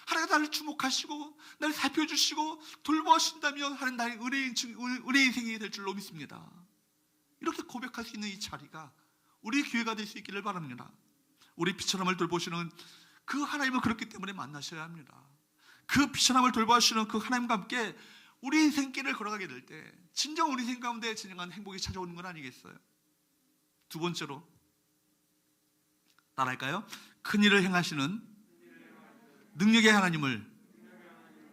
하나님께서 나를 주목하시고 나를 살펴주시고 돌보아 주신다면 하나님, 나의 은혜의 인생이 될 줄로 믿습니다. 이렇게 고백할 수 있는 이 자리가 우리 교회가 될 수 있기를 바랍니다. 우리 비천함을 돌보시는 그 하나님을 그렇기 때문에 만나셔야 합니다. 그 비천함을 돌봐주시는 그 하나님과 함께 우리 인생길을 걸어가게 될 때 진정 우리 인생 가운데 진정한 행복이 찾아오는 건 아니겠어요? 두 번째로 따라할까요? 큰 일을 행하시는 능력의 하나님을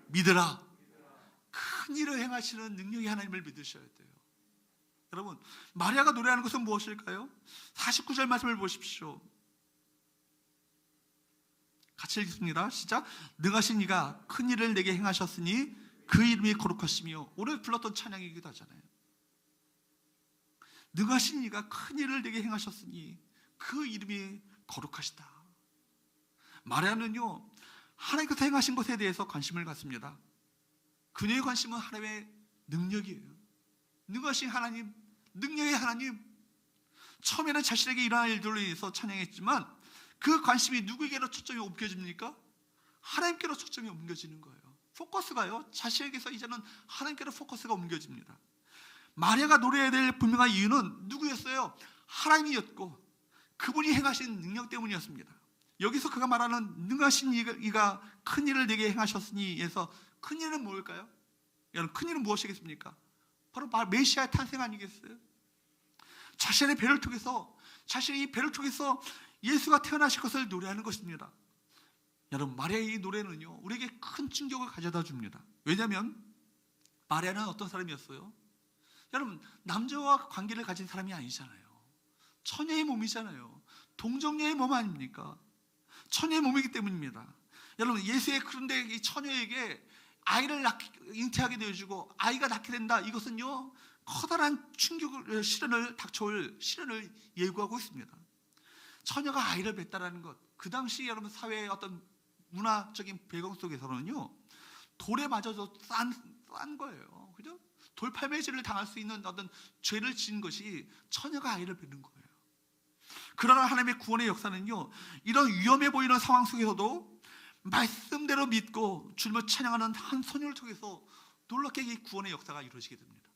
믿으라. 큰 일을 행하시는 능력의 하나님을 믿으셔야 돼요. 여러분, 마리아가 노래하는 것은 무엇일까요? 49절 말씀을 보십시오. 같이 읽습니다. 시작. 능하신 이가 큰 일을 내게 행하셨으니 그 이름이 거룩하시며, 오늘 불렀던 찬양이기도 하잖아요. 능하신 이가 큰 일을 내게 행하셨으니 그 이름이 거룩하시다. 마리아는요, 하나님께서 행하신 것에 대해서 관심을 갖습니다. 그녀의 관심은 하나님의 능력이에요. 능하신 하나님, 능력의 하나님. 처음에는 자신에게 일어날 일들로 인해서 찬양했지만 그 관심이 누구에게로 초점이 옮겨집니까? 하나님께로 초점이 옮겨지는 거예요. 포커스가요, 자신에게서 이제는 하나님께로 포커스가 옮겨집니다. 마리아가 노래해야 될 분명한 이유는 누구였어요? 하나님이었고 그분이 행하신 능력 때문이었습니다. 여기서 그가 말하는 능하신 이가 큰 일을 내게 행하셨으니 해서 큰 일은 뭘까요? 여러분, 큰 일은 무엇이겠습니까? 바로 메시아의 탄생 아니겠어요? 자신의 배를 통해서, 자신의 이 배를 통해서 예수가 태어나실 것을 노래하는 것입니다. 여러분, 마리아의 이 노래는요, 우리에게 큰 충격을 가져다 줍니다. 왜냐하면 마리아는 어떤 사람이었어요? 여러분, 남자와 관계를 가진 사람이 아니잖아요. 처녀의 몸이잖아요. 동정녀의 몸 아닙니까? 처녀의 몸이기 때문입니다. 여러분, 예수의 그런데 이 처녀에게 아이를 잉태하게 되어주고 아이가 낳게 된다. 이것은요, 커다란 충격을, 시련을 닥쳐올 시련을 예고하고 있습니다. 처녀가 아이를 낳았다는 것, 그 당시 여러분 사회의 어떤 문화적인 배경 속에서는요, 돌에 맞아서 싼 거예요. 그죠? 돌팔매질을 당할 수 있는 어떤 죄를 지은 것이 처녀가 아이를 낳는 거예요. 그러나 하나님의 구원의 역사는요, 이런 위험해 보이는 상황 속에서도 말씀대로 믿고 주님을 찬양하는 한 소녀를 통해서 놀랍게 이 구원의 역사가 이루어지게 됩니다.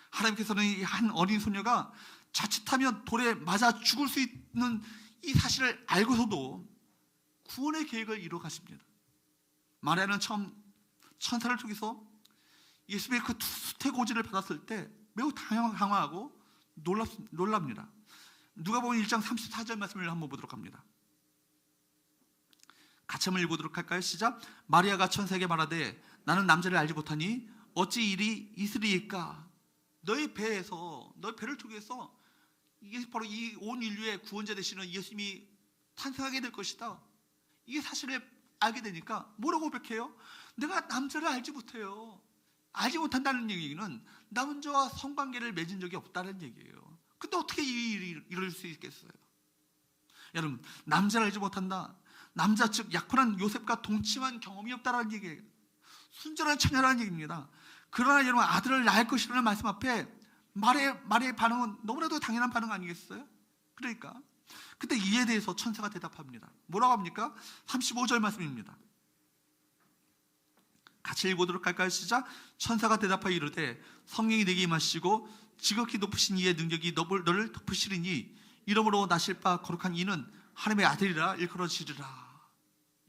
하나님께서는 이 한 어린 소녀가 자칫하면 돌에 맞아 죽을 수 있는 이 사실을 알고서도 구원의 계획을 이루어 가십니다. 마리아는 처음 천사를 통해서 예수의 그 수태고지를 받았을 때 매우 당황하고 놀랍니다. 누가복음 1장 34절 말씀을 한번 보도록 합니다. 같이 한번 읽어보도록 할까요? 시작. 마리아가 천사에게 말하되 나는 남자를 알지 못하니 어찌 일이 있으리이까? 너의 배에서, 너의 배를 통해서 이게 바로 이 온 인류의 구원자 되시는 예수님이 탄생하게 될 것이다. 이게 사실을 알게 되니까 뭐라고 고백해요? 내가 남자를 알지 못해요. 알지 못한다는 얘기는 남자와 성관계를 맺은 적이 없다는 얘기예요. 근데 어떻게 이 일이 이룰 수 있겠어요? 여러분, 남자를 알지 못한다. 남자 즉 약혼한 요셉과 동침한 경험이 없다라는 얘기예요. 순전한 처녀라는 얘기입니다. 그러나 여러분, 아들을 낳을 것이라는 말씀 앞에 말의 반응은 너무나도 당연한 반응 아니겠어요? 그러니까 그때 이에 대해서 천사가 대답합니다. 뭐라고 합니까? 35절 말씀입니다. 같이 읽어보도록 할까요? 시작. 천사가 대답하여 이르되 성령이 내게 임하시고 지극히 높으신 이의 능력이 너를 덮으시리니 이러므로 나실 바 거룩한 이는 하나님의 아들이라 일컬어지리라.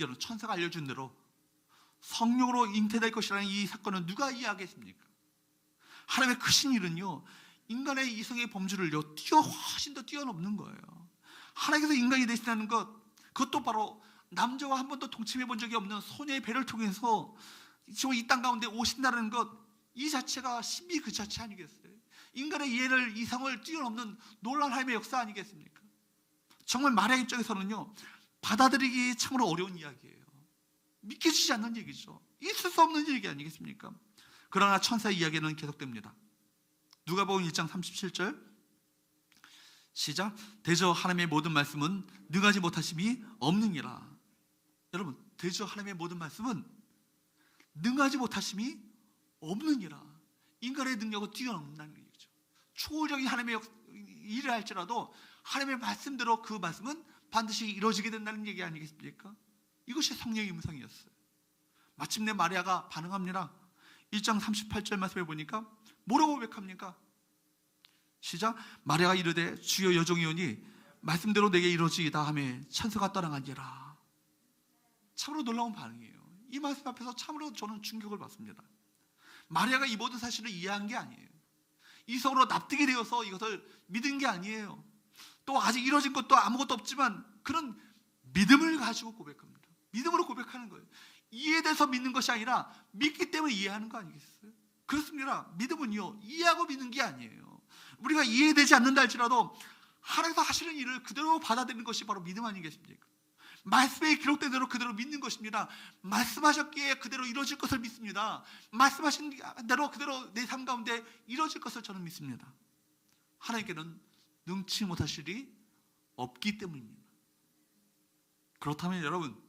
여러분, 천사가 알려준 대로 성령으로 잉태될 것이라는 이 사건은 누가 이해하겠습니까? 하나님의 크신 일은요, 인간의 이성의 범주를요 훨씬 더 뛰어넘는 거예요. 하나님께서 인간이 되시다는 것, 그것도 바로 남자와 한 번도 동침해 본 적이 없는 소녀의 배를 통해서 지금 이 땅 가운데 오신다는 것, 이 자체가 신비 그 자체 아니겠어요? 인간의 이해를, 이성을 뛰어넘는 놀라운 하나님의 역사 아니겠습니까? 정말 마리아 입장에서는요, 받아들이기 참으로 어려운 이야기예요. 믿겨지지 않는 얘기죠. 있을 수 없는 얘기 아니겠습니까? 그러나 천사의 이야기는 계속됩니다. 누가복음 1장 37절 시작. 대저 하나님의 모든 말씀은 능하지 못하심이 없느니라. 여러분, 대저 하나님의 모든 말씀은 능하지 못하심이 없느니라. 인간의 능력을 뛰어넘는다는 얘기죠. 초월적인 하나님의 일을 할지라도 하나님의 말씀대로 그 말씀은 반드시 이루어지게 된다는 얘기 아니겠습니까? 이것이 성령의 음성이었어요. 마침내 마리아가 반응합니다. 1장 38절 말씀에 보니까 뭐라고 고백합니까? 시작. 마리아가 이르되 주여 여종이오니 말씀대로 내게 이루어지이다 하며 천사가 떠나가니라. 참으로 놀라운 반응이에요. 이 말씀 앞에서 참으로 저는 충격을 받습니다. 마리아가 이 모든 사실을 이해한 게 아니에요. 이성으로 납득이 되어서 이것을 믿은 게 아니에요. 또 아직 이루어진 것도 아무것도 없지만 그런 믿음을 가지고 고백합니다. 믿음으로 고백하는 거예요. 이해돼서 믿는 것이 아니라 믿기 때문에 이해하는 거 아니겠어요? 그렇습니다. 믿음은요, 이해하고 믿는 게 아니에요. 우리가 이해되지 않는다 할지라도 하나님께서 하시는 일을 그대로 받아들이는 것이 바로 믿음 아니겠습니까? 말씀에 기록된 대로 그대로 믿는 것입니다. 말씀하셨기에 그대로 이루어질 것을 믿습니다. 말씀하신 대로 그대로 내 삶 가운데 이루어질 것을 저는 믿습니다. 하나님께는 능치 못하실 일이 없기 때문입니다. 그렇다면 여러분,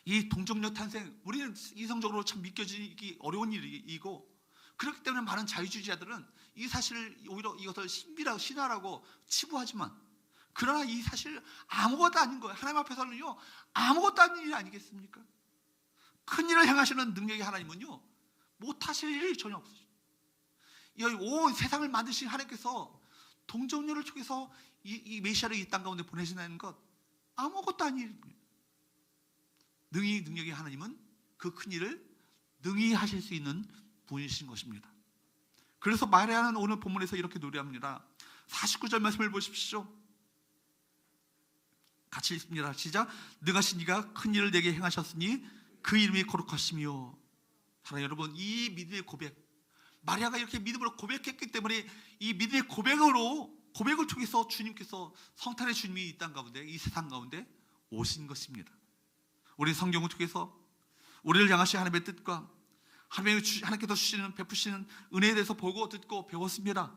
이 동정녀 탄생, 우리는 이성적으로 참 믿겨지기 어려운 일이고, 그렇기 때문에 많은 자유주의자들은 이 사실을 오히려 이것을 신비라고 신화라고 치부하지만, 그러나 이 사실 아무것도 아닌 거예요. 하나님 앞에서는요 아무것도 아닌 일이 아니겠습니까? 큰 일을 행하시는 능력의 하나님은요 못하실 일이 전혀 없어요. 온 세상을 만드신 하나님께서 동정녀를 통해서 이 메시아를 이 땅 가운데 보내신다는 것 아무것도 아닌 일입니다. 능력의 하나님은 그 큰 일을 능히 하실 수 있는 분이신 것입니다. 그래서 마리아는 오늘 본문에서 이렇게 노래합니다. 49절 말씀을 보십시오. 같이 읽습니다. 시작. 능하신 이가 큰 일을 내게 행하셨으니 그 이름이 거룩하시며. 사랑하는 여러분, 이 믿음의 고백, 마리아가 이렇게 믿음으로 고백했기 때문에 이 믿음의 고백을 통해서 주님께서 성탄의 주님이 이 땅 가운데, 이 세상 가운데 오신 것입니다. 우리 성경을 통해서 우리를 향하신 하나님의 뜻과 하나님께서 주시는 베푸시는 은혜에 대해서 보고 듣고 배웠습니다.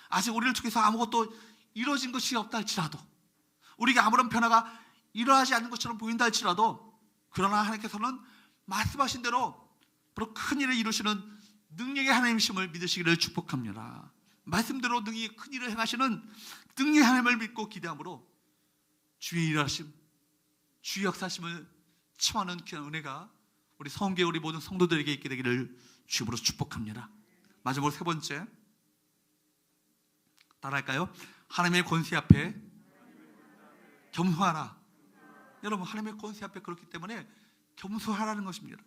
아직 우리를 통해서 아무것도 이루어진 것이 없다 할지라도, 우리에게 아무런 변화가 일어나지 않는 것처럼 보인다 할지라도, 그러나 하나님께서는 말씀하신 대로 바로 큰 일을 이루시는 능력의 하나님이심을 믿으시기를 축복합니다. 말씀대로 능히 큰 일을 행하시는 능력의 하나님을 믿고 기대함으로 주의 일하심, 주의 역사심을 청하는 귀한 은혜가 우리 성교회 우리 모든 성도들에게 있게 되기를 주님으로 축복합니다. 마지막으로 세 번째, 따라할까요? 하나님의 권세 앞에 겸손하라. 여러분, 하나님의 권세 앞에 그렇기 때문에 겸손하라는 것입니다.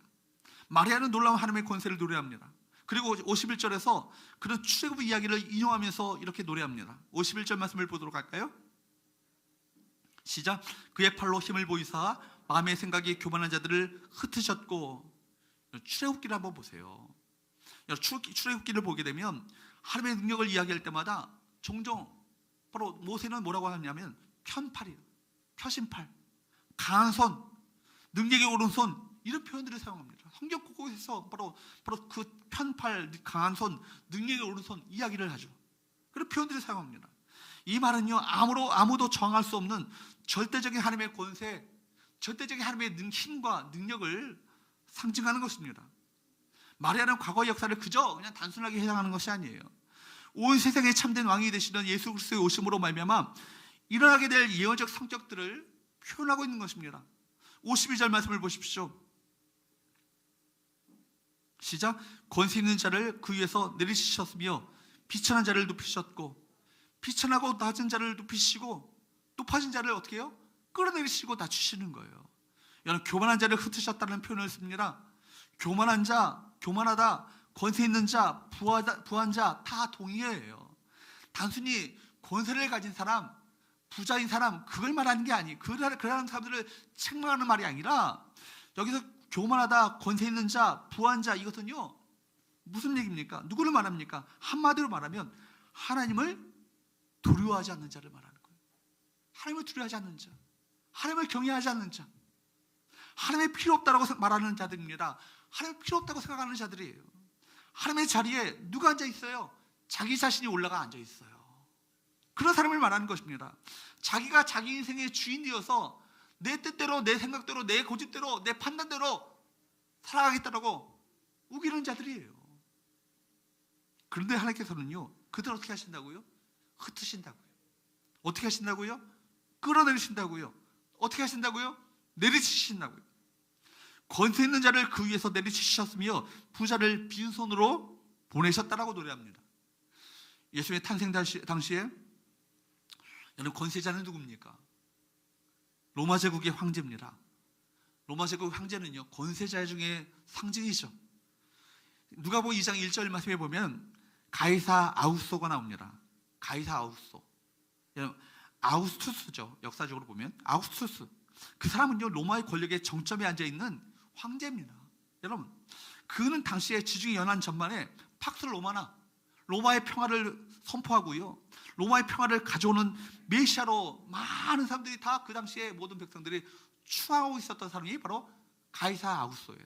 마리아는 놀라운 하나님의 권세를 노래합니다. 그리고 51절에서 그런 출애굽 이야기를 인용하면서 이렇게 노래합니다. 51절 말씀을 보도록 할까요? 시작. 그의 팔로 힘을 보이사 마음의 생각이 교만한 자들을 흩으셨고. 출애굽기를 한번 보세요. 출애굽기를 보게 되면 하나님의 능력을 이야기할 때마다 종종 바로 모세는 뭐라고 하냐면 편팔이에요. 표심팔, 강한 손, 능력의 오른손, 이런 표현들을 사용합니다. 성경 곳곳에서 바로 그 편팔, 강한 손, 능력의 오른손 이야기를 하죠. 그런 표현들을 사용합니다. 이 말은요 아무도 정할 수 없는 절대적인 하나님의 권세, 절대적인 하나님의 힘과 능력을 상징하는 것입니다. 마리아는 과거의 역사를 그냥 단순하게 해석하는 것이 아니에요. 온 세상에 참된 왕이 되시는 예수 그리스도의 오심으로 말미암아 일어나게 될 예언적 성격들을 표현하고 있는 것입니다. 52절 말씀을 보십시오. 시작. 권세 있는 자를 그 위에서 내리시셨으며 비천한 자를 높이셨고, 비천하고 낮은 자를 높이시고 높아진 자를 어떻게 해요? 끌어내리시고 낮추시는 거예요. 여러분, 교만한 자를 흩으셨다는 표현을 씁니다. 교만한 자, 교만하다, 권세 있는 자, 부한 자 다 동의어예요. 단순히 권세를 가진 사람, 부자인 사람, 그걸 말하는 게 아니에요. 그러한 사람들을 책망하는 말이 아니라, 여기서 교만하다, 권세 있는 자, 부한 자, 이것은요 무슨 얘기입니까? 누구를 말합니까? 한마디로 말하면 하나님을 두려워하지 않는 자를 말하는 거예요. 하나님을 두려워하지 않는 자, 하나님을 경외하지 않는 자, 하나님의 필요 없다라고 말하는 자들입니다. 하나님 필요 없다고 생각하는 자들이에요. 하나님의 자리에 누가 앉아 있어요? 자기 자신이 올라가 앉아 있어요. 그런 사람을 말하는 것입니다. 자기가 자기 인생의 주인 되어서 내 뜻대로, 내 생각대로, 내 고집대로, 내 판단대로 살아가겠다라고 우기는 자들이에요. 그런데 하나님께서는요, 그들 어떻게 하신다고요? 흩으신다고요. 어떻게 하신다고요? 끌어내리신다고요. 어떻게 하신다고요? 내리치신다고요. 권세 있는 자를 그 위에서 내리치셨으며 부자를 빈손으로 보내셨다라고 노래합니다. 예수님의 탄생 당시에 여러분, 권세자는 누굽니까? 로마 제국의 황제입니다. 로마 제국 황제는요 권세자 중에 상징이죠. 누가복음 2장 1절 말씀에 보면 가이사 아우소가 나옵니다. 가이사 아우소. 아우구스투스죠. 역사적으로 보면 아우구스투스. 그 사람은요 로마의 권력의 정점에 앉아 있는 황제입니다. 여러분, 그는 당시에 지중해 연안 전반에 팍스 로마나 로마의 평화를 선포하고요, 로마의 평화를 가져오는 메시아로 많은 사람들이 다 그 당시에 모든 백성들이 추앙하고 있었던 사람이 바로 가이사 아우구스토예요.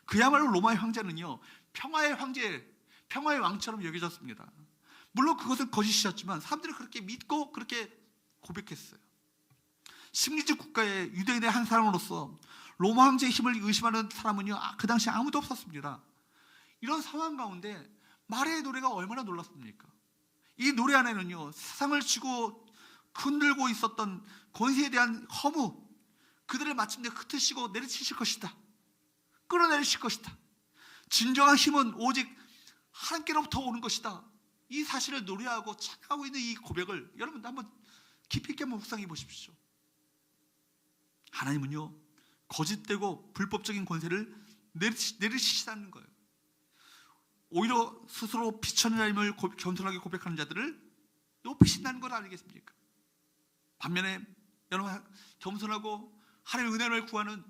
그야말로 로마의 황제는요 평화의 황제, 평화의 왕처럼 여겨졌습니다. 물론 그것은 거짓이었지만 사람들이 그렇게 믿고 그렇게 고백했어요. 식민지 국가의 유대인의 한 사람으로서 로마 황제의 힘을 의심하는 사람은요, 그 당시 아무도 없었습니다. 이런 상황 가운데 마리아의 노래가 얼마나 놀랐습니까? 이 노래 안에는요, 세상을 쥐고 흔들고 있었던 권세에 대한 허무, 그들을 마침내 흩으시고 내리치실 것이다, 끌어내리실 것이다, 진정한 힘은 오직 하나님께로부터 오는 것이다, 이 사실을 노래하고 찬양하고 있는 이 고백을 여러분 한번 깊이 있게 한번 묵상해 보십시오. 하나님은요, 거짓되고 불법적인 권세를 내리시다는 거예요. 오히려 스스로 비천한 하나님을 겸손하게 고백하는 자들을 높이신다는 걸 알겠습니까? 반면에 여러분, 겸손하고 하나님의 은혜를 구하는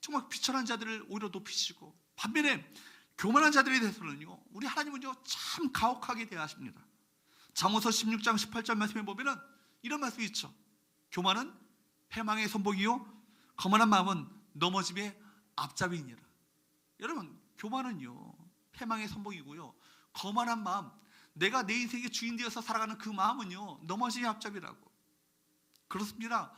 정말 비천한 자들을 오히려 높이시고, 반면에 교만한 자들에 대해서는요, 우리 하나님은요 참 가혹하게 대하십니다. 잠언서 16장 18절 말씀에 보면은 이런 말씀이 있죠. 교만은 패망의 선봉이요, 거만한 마음은 넘어짐의 앞잡이니라. 여러분, 교만은요 패망의 선봉이고요, 거만한 마음, 내가 내 인생의 주인 되어서 살아가는 그 마음은요 넘어짐의 앞잡이라고. 그렇습니다.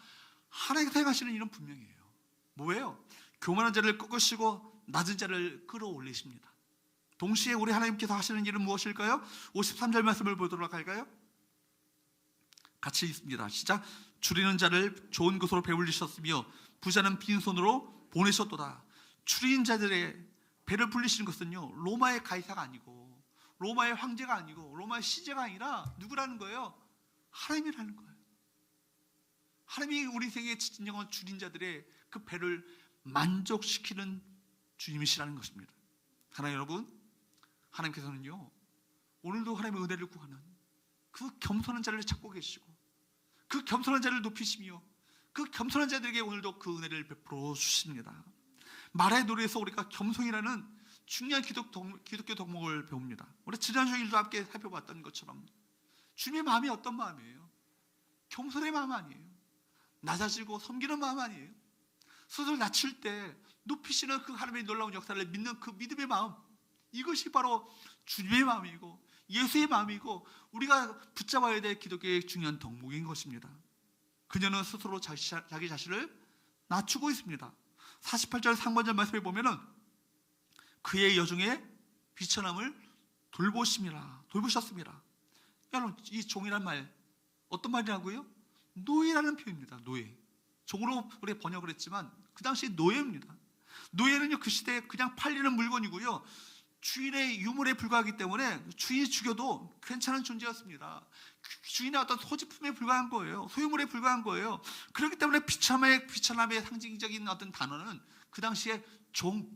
하나님께서 행하시는 일은 분명해요. 뭐예요? 교만한 자를 꺾으시고 낮은 자를 끌어올리십니다. 동시에 우리 하나님께서 하시는 일은 무엇일까요? 53절 말씀을 보도록 할까요? 같이 읽습니다. 시작. 줄이는 자를 좋은 곳으로 배불리셨으며 부자는 빈손으로 보내셨도다. 줄이는 자들의 배를 불리시는 것은요, 로마의 가이사가 아니고, 로마의 황제가 아니고, 로마의 시제가 아니라 누구라는 거예요? 하나님이라는 거예요. 하나님이 우리 생에 진정한 줄인 자들의 그 배를 만족시키는 주님이시라는 것입니다. 하나 여러분, 하나님께서는요 오늘도 하나님의 은혜를 구하는 그 겸손한 자를 찾고 계시고, 그 겸손한 자를 높이시며, 그 겸손한 자들에게 오늘도 그 은혜를 베풀어 주십니다. 마라의 노래에서 우리가 겸손이라는 중요한 기독교 덕목을 배웁니다. 우리 지난주 일도 함께 살펴봤던 것처럼 주님의 마음이 어떤 마음이에요? 겸손의 마음 아니에요? 낮아지고 섬기는 마음 아니에요? 스스로 낮출 때 높이시는 그 하나님의 놀라운 역사를 믿는 그 믿음의 마음, 이것이 바로 주님의 마음이고 예수의 마음이고 우리가 붙잡아야 될 기독교의 중요한 덕목인 것입니다. 그녀는 스스로 자기 자신을 낮추고 있습니다. 48절 상반절 말씀에 보면은 그의 여중에 비천함을 돌보셨습니다. 여러분, 이 종이란 말 어떤 말이라고요? 노예라는 표현입니다. 노예. 종으로 우리가 번역을 했지만 그 당시 노예입니다. 노예는요 그 시대에 그냥 팔리는 물건이고요, 주인의 유물에 불과하기 때문에 주인이 죽여도 괜찮은 존재였습니다. 주인의 어떤 소지품에 불과한 거예요. 소유물에 불과한 거예요. 그렇기 때문에 비천함의 상징적인 어떤 단어는 그 당시에 종,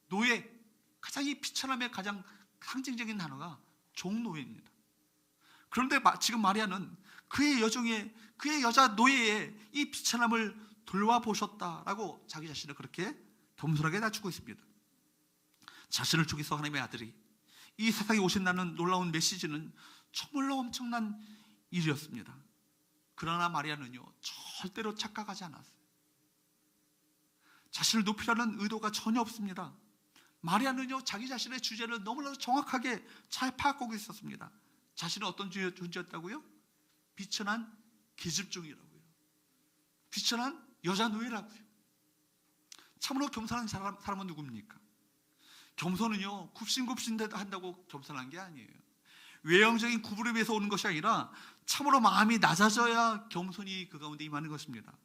노예, 가장 이 비천함의 가장 상징적인 단어가 종노예입니다. 그런데 지금 마리아는 그의 여종의, 그의 여자 노예의 이 비천함을 돌봐보셨다라고 자기 자신을 그렇게 겸손하게 낮추고 있습니다. 자신을 죽이서 하나님의 아들이 이 세상에 오신다는 놀라운 메시지는 정말로 엄청난 일이었습니다. 그러나 마리아는요 절대로 착각하지 않았어요. 자신을 높이려는 의도가 전혀 없습니다. 마리아는요 자기 자신의 주제를 너무나도 정확하게 잘 파악하고 있었습니다. 자신은 어떤 존재였다고요? 비천한 기집종이라고요, 비천한 여자 노예라고요. 참으로 겸손한 사람은 누굽니까? 겸손은요 굽신굽신 한다고 겸손한 게 아니에요. 외형적인 구부림에서 오는 것이 아니라 참으로 마음이 낮아져야 겸손이 그 가운데 임하는 것입니다.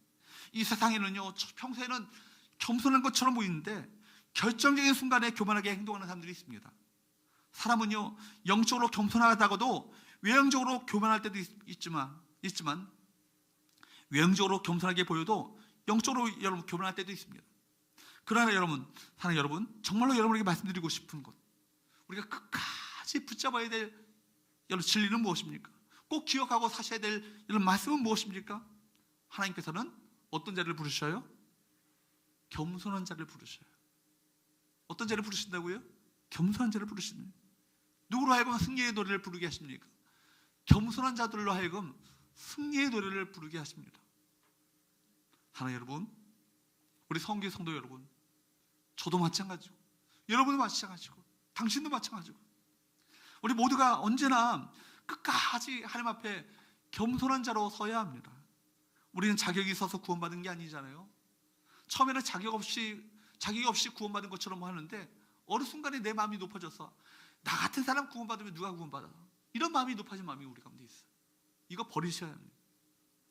이 세상에는요 평소에는 겸손한 것처럼 보이는데 결정적인 순간에 교만하게 행동하는 사람들이 있습니다. 사람은요 영적으로 겸손하다가도 외형적으로 교만할 때도 있지만 외형적으로 겸손하게 보여도 영적으로 여러분 교만할 때도 있습니다. 그러나 여러분, 사랑하는 여러분, 정말로 여러분에게 말씀드리고 싶은 것, 우리가 끝까지 붙잡아야 될 여러분 진리는 무엇입니까? 꼭 기억하고 사셔야 될 이런 말씀은 무엇입니까? 하나님께서는 어떤 자를 부르셔요? 겸손한 자를 부르셔요. 어떤 자를 부르신다고요? 겸손한 자를 부르시는. 누구로 하여금 승리의 노래를 부르게 하십니까? 겸손한 자들로 하여금 승리의 노래를 부르게 하십니다. 하나 여러분, 우리 성교 성도 여러분, 저도 마찬가지고 여러분도 마찬가지고 당신도 마찬가지고 우리 모두가 언제나 끝까지 하나님 앞에 겸손한 자로 서야 합니다. 우리는 자격이 있어서 구원받은 게 아니잖아요. 처음에는 자격 없이 자기가 없이 구원받은 것처럼 하는데 어느 순간에 내 마음이 높아져서 나 같은 사람 구원받으면 누가 구원받아? 이런 마음이 높아진 마음이 우리 가운데 있어요. 이거 버리셔야 합니다.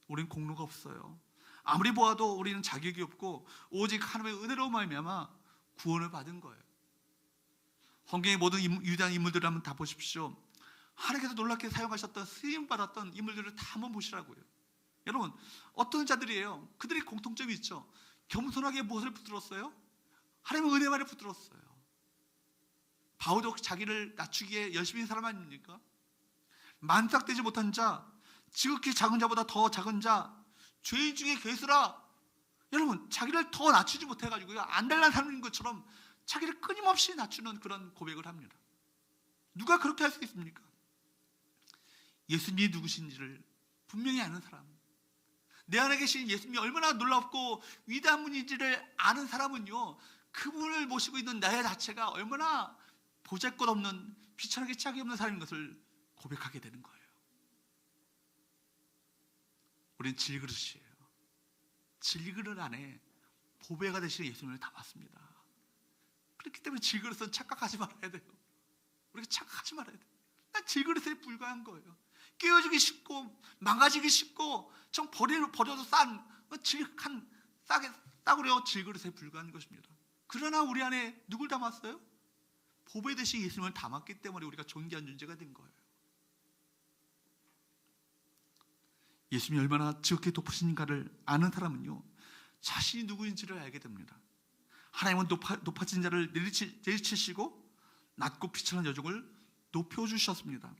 우리는 공로가 없어요. 아무리 보아도 우리는 자격이 없고 오직 하나님의 은혜로운 말미암아 구원을 받은 거예요. 성경의 모든 위대한 인물들을 한번 다 보십시오. 하나님께서 놀랍게 사용하셨던 쓰임 받았던 인물들을 다 한번 보시라고요. 여러분, 어떤 자들이에요? 그들의 공통점이 있죠. 겸손하게 무엇을 붙들었어요? 하나님의 은혜만을 붙들었어요. 바울도 자기를 낮추기에 열심히 한 사람 아닙니까? 만삭되지 못한 자, 지극히 작은 자보다 더 작은 자, 죄인 중에 괴수라. 여러분, 자기를 더 낮추지 못해가지고요, 안달난 사람인 것처럼 자기를 끊임없이 낮추는 그런 고백을 합니다. 누가 그렇게 할 수 있습니까? 예수님이 누구신지를 분명히 아는 사람, 내 안에 계신 예수님이 얼마나 놀랍고 위대한 분인지를 아는 사람은요, 그분을 모시고 있는 나의 자체가 얼마나 보잘것없는 비천하게 짝이 없는 사람인 것을 고백하게 되는 거예요. 우리는 질그릇이에요. 질그릇 안에 보배가 되시는 예수님을 담았습니다. 그렇기 때문에 질그릇은 착각하지 말아야 돼요. 우리가 착각하지 말아야 돼요. 난 질그릇에 불과한 거예요. 깨어지기 쉽고 망가지기 쉽고 좀 버려도 싼 싸구려 질그릇에 불과한 것입니다. 그러나 우리 안에 누굴 담았어요? 보배 대신 예수님을 담았기 때문에 우리가 존귀한 존재가 된 거예요. 예수님이 얼마나 지극히 높으신가를 아는 사람은요, 자신이 누구인지를 알게 됩니다. 하나님은 높아진 자를 내리치시고 낮고 비천한 여종을 높여주셨습니다.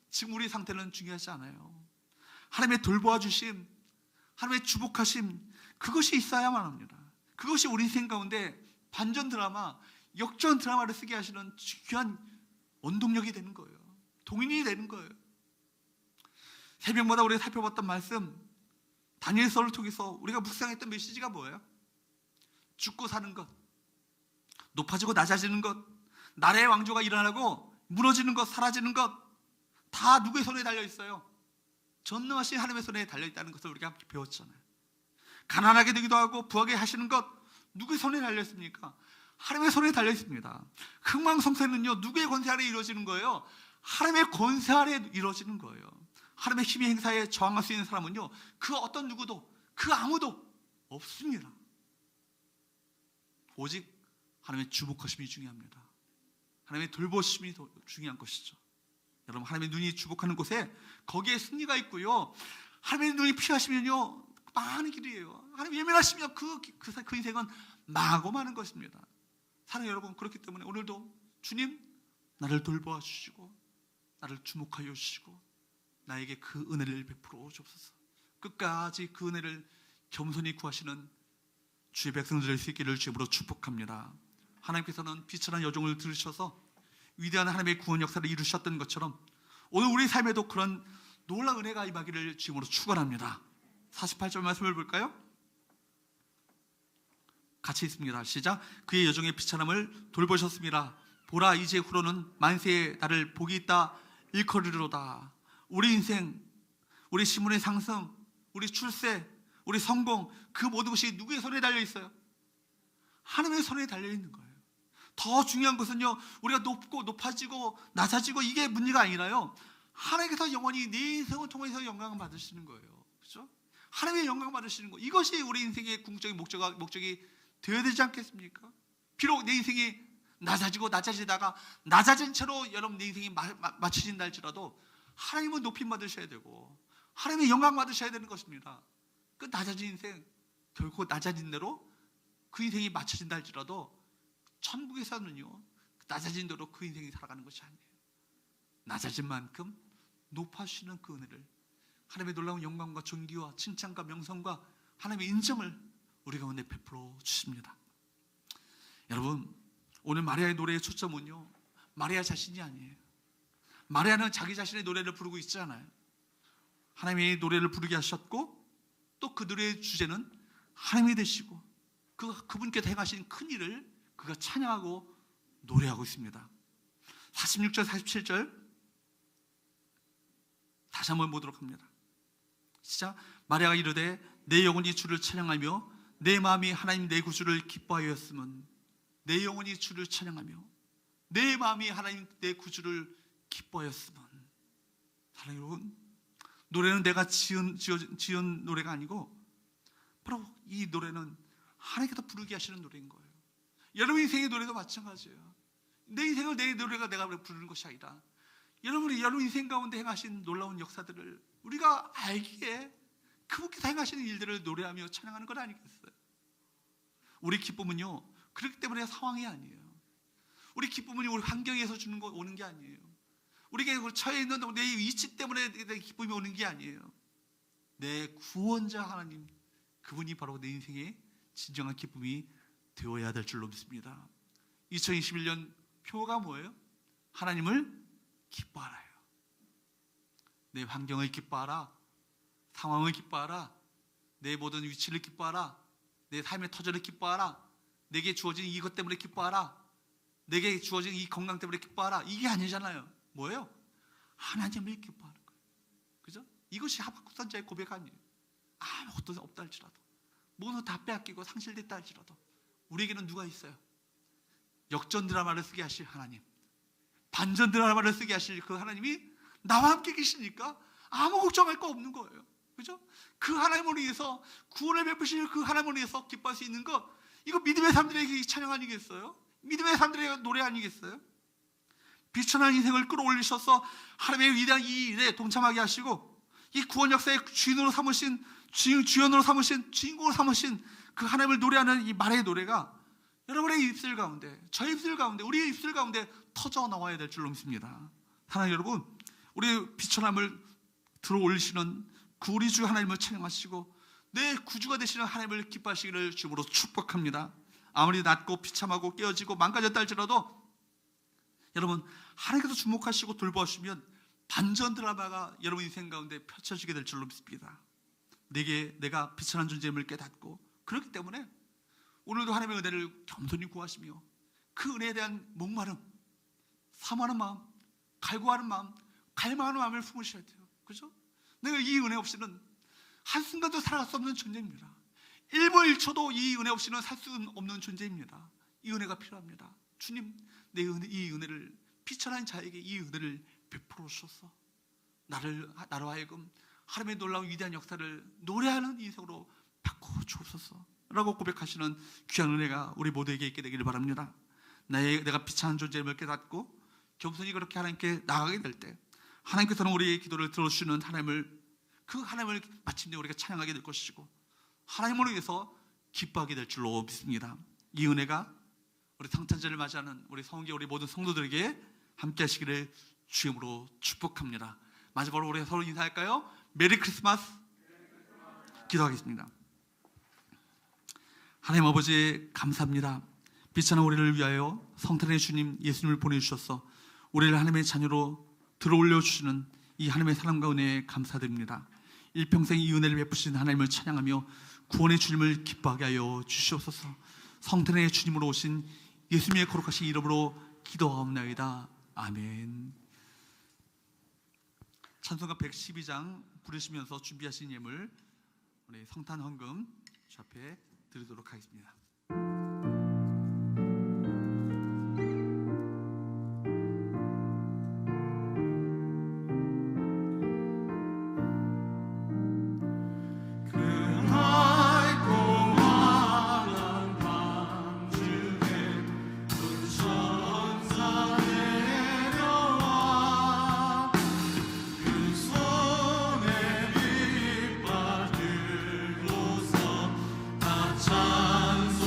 지금 우리의 상태는 중요하지 않아요. 하나님의 돌보아 주심, 하나님의 주복하심, 그것이 있어야만 합니다. 그것이 우리 인생 가운데 반전 드라마, 역전 드라마를 쓰게 하시는 귀한 원동력이 되는 거예요. 동인이 되는 거예요. 새벽마다 우리가 살펴봤던 말씀, 다니엘서를 통해서 우리가 묵상했던 메시지가 뭐예요? 죽고 사는 것, 높아지고 낮아지는 것, 나라의 왕조가 일어나고 무너지는 것, 사라지는 것, 다 누구의 손에 달려 있어요? 전능하신 하나님의 손에 달려 있다는 것을 우리가 함께 배웠잖아요. 가난하게 되기도 하고 부하게 하시는 것, 누구의 손에 달려 있습니까? 하나님의 손에 달려 있습니다. 흥망성쇠는요, 누구의 권세 아래 이루어지는 거예요? 하나님의 권세 아래 이루어지는 거예요. 하나님의 힘의 행사에 저항할 수 있는 사람은요, 그 어떤 누구도, 그 아무도 없습니다. 오직 하나님의 주복하심이 중요합니다. 하나님의 돌보심이 더 중요한 것이죠. 여러분, 하나님의 눈이 주복하는 곳에 거기에 승리가 있고요, 하나님의 눈이 피하시면요, 많은 길이에요. 하나님 예민하시면 그 인생은 망하고 마는 것입니다. 사랑하는 여러분, 그렇기 때문에 오늘도 주님, 나를 돌보아 주시고 나를 주목하여 주시고 나에게 그 은혜를 베풀어 주옵소서. 끝까지 그 은혜를 겸손히 구하시는 주의 백성들 될 수 있기를 주님으로 축복합니다. 하나님께서는 비천한 여종을 들으셔서 위대한 하나님의 구원 역사를 이루셨던 것처럼 오늘 우리 삶에도 그런 놀라운 은혜가 임하기를 주님으로 축원합니다. 48절 말씀을 볼까요? 같이 있습니다. 시작. 그의 여종의 비천함을 돌보셨습니다. 보라, 이제 후로는 만세에 나를 복이 있다 일컬으리로다. 우리 인생, 우리 신분의 상승, 우리 출세, 우리 성공, 그 모든 것이 누구의 손에 달려 있어요? 하나님의 손에 달려 있는 거예요. 더 중요한 것은요, 우리가 높고 높아지고 낮아지고 이게 문제가 아니라요, 하나님께서 영원히 내 인생을 통해서 영광을 받으시는 거예요. 그렇죠? 하나님의 영광을 받으시는 거, 이것이 우리 인생의 궁극적인 목적이 되어야 되지 않겠습니까? 비록 내 인생이 낮아지고 낮아지다가 낮아진 채로 여러분 내 인생이 맞춰진다 할지라도 하나님은 높임 받으셔야 되고 하나님의 영광 받으셔야 되는 것입니다. 그 낮아진 인생, 결코 낮아진 대로 그 인생이 맞춰진다 할지라도 천국에서는요, 낮아진 대로 그 인생이 살아가는 것이 아니에요. 낮아진 만큼 높아지시는 그 은혜를, 하나님의 놀라운 영광과 존귀와 칭찬과 명성과 하나님의 인정을 우리 가운데 베풀어 주십니다. 여러분, 오늘 마리아의 노래의 초점은요, 마리아 자신이 아니에요. 마리아는 자기 자신의 노래를 부르고 있지 않아요. 하나님의 노래를 부르게 하셨고 또 그 노래의 주제는 하나님이 되시고 그분께서 행하신 큰 일을 그가 찬양하고 노래하고 있습니다. 46절 47절 다시 한번 보도록 합니다. 시작. 마리아가 이르되 내 영혼이 주를 찬양하며 내 마음이 하나님 내 구주를 기뻐하였으면 내 영혼이 주를 찬양하며 내 마음이 하나님 내 구주를 기뻐하였으면. 사랑하는 여러분, 노래는 내가 지은 노래가 아니고 바로 이 노래는 하나님께서 부르게 하시는 노래인 거예요. 여러분 인생의 노래도 마찬가지예요. 내 인생을 내 노래가 내가 부르는 것이 아니라 여러분 인생 가운데 행하신 놀라운 역사들을 우리가 알기에 그분께서 행하시는 일들을 노래하며 찬양하는 건 아니겠어요? 우리 기쁨은요, 그렇기 때문에 상황이 아니에요. 우리 기쁨은 우리 환경에서 오는 게 아니에요. 우리가 처해 있는 내 위치 때문에 내 기쁨이 오는 게 아니에요. 내 구원자 하나님, 그분이 바로 내 인생의 진정한 기쁨이 되어야 될 줄로 믿습니다. 2021년 표가 뭐예요? 하나님을 기뻐하라요. 내 환경을 기뻐하라, 상황을 기뻐하라, 내 모든 위치를 기뻐하라, 내 삶의 터전을 기뻐하라, 내게 주어진 이것 때문에 기뻐하라, 내게 주어진 이 건강 때문에 기뻐하라. 이게 아니잖아요. 뭐예요? 하나님을 기뻐하는 거예요. 그죠? 이것이 하박국 선지자의 고백 아니에요. 아무것도 없다 할지라도, 모두 다 빼앗기고 상실됐다 할지라도 우리에게는 누가 있어요? 역전 드라마를 쓰게 하실 하나님, 반전 드라마를 쓰게 하실 그 하나님이 나와 함께 계시니까 아무 걱정할 거 없는 거예요. 그죠? 그 하나님을 위해서, 구원을 베푸실 그 하나님을 위해서 기뻐할 수 있는 것, 이거 믿음의 사람들에게 찬양 아니겠어요? 믿음의 사람들에게 노래 아니겠어요? 비천한 인생을 끌어올리셔서 하나님의 위대한 이 일에 동참하게 하시고 이 구원 역사의 주인으로 삼으신, 주연으로 삼으신, 주인공으로 삼으신 그 하나님을 노래하는 이 말의 노래가 여러분의 입술 가운데, 저의 입술 가운데, 우리의 입술 가운데 터져 나와야 될 줄로 믿습니다. 사랑하는 여러분, 우리 비천함을 들어올리시는 그 우리 주 하나님을 찬양하시고 내 구주가 되시는 하나님을 기뻐하시기를 주님으로 축복합니다. 아무리 낮고 비참하고 깨어지고 망가졌다 할지라도 여러분, 하나님께서 주목하시고 돌보시면 반전 드라마가 여러분 인생 가운데 펼쳐지게 될 줄로 믿습니다. 내가 비천한 존재임을 깨닫고, 그렇기 때문에 오늘도 하나님의 은혜를 겸손히 구하시며 그 은혜에 대한 목마름, 사모하는 마음, 갈구하는 마음, 갈망하는 마음을 품으셔야 돼요. 그죠? 내가 이 은혜 없이는 한순간도 살아갈 수 없는 존재입니다. 1분 1초도 이 은혜 없이는 살 수 없는 존재입니다. 이 은혜가 필요합니다. 주님, 이 은혜를, 비천한 자에게 이 은혜를 베풀어 주셔서 나로 하여금 하나님의 놀라운 위대한 역사를 노래하는 인생으로 바꿔 주옵소서 라고 고백하시는 귀한 은혜가 우리 모두에게 있게 되기를 바랍니다. 내가 비천한 존재임을 깨닫고 겸손히 그렇게 하나님께 나아가게 될 때 하나님께서는 우리의 기도를 들어주시는 그 하나님을 마침내 우리가 찬양하게 될 것이고 하나님을 위해서 기뻐하게 될 줄로 믿습니다. 이 은혜가 우리 성탄절을 맞이하는 우리 성교 우리 모든 성도들에게 함께 하시기를 주임으로 축복합니다. 마지막으로 우리 서로 인사할까요? 메리 크리스마스. 기도하겠습니다. 하나님 아버지, 감사합니다. 비천한 우리를 위하여 성탄의 주님 예수님을 보내주셔서 우리를 하나님의 자녀로 들어올려 주시는 이 하나님의 사랑과 은혜에 감사드립니다. 일평생 이 은혜를 베푸신 하나님을 찬양하며 구원의 주님을 기뻐하게 하여 주시옵소서. 성탄의 주님으로 오신 예수님의 거룩하신 이름으로 기도하옵나이다. 아멘. 찬송가 112장 부르시면서 준비하신 예물 우리 성탄 헌금 주 앞에 드리도록 하겠습니다. 찬송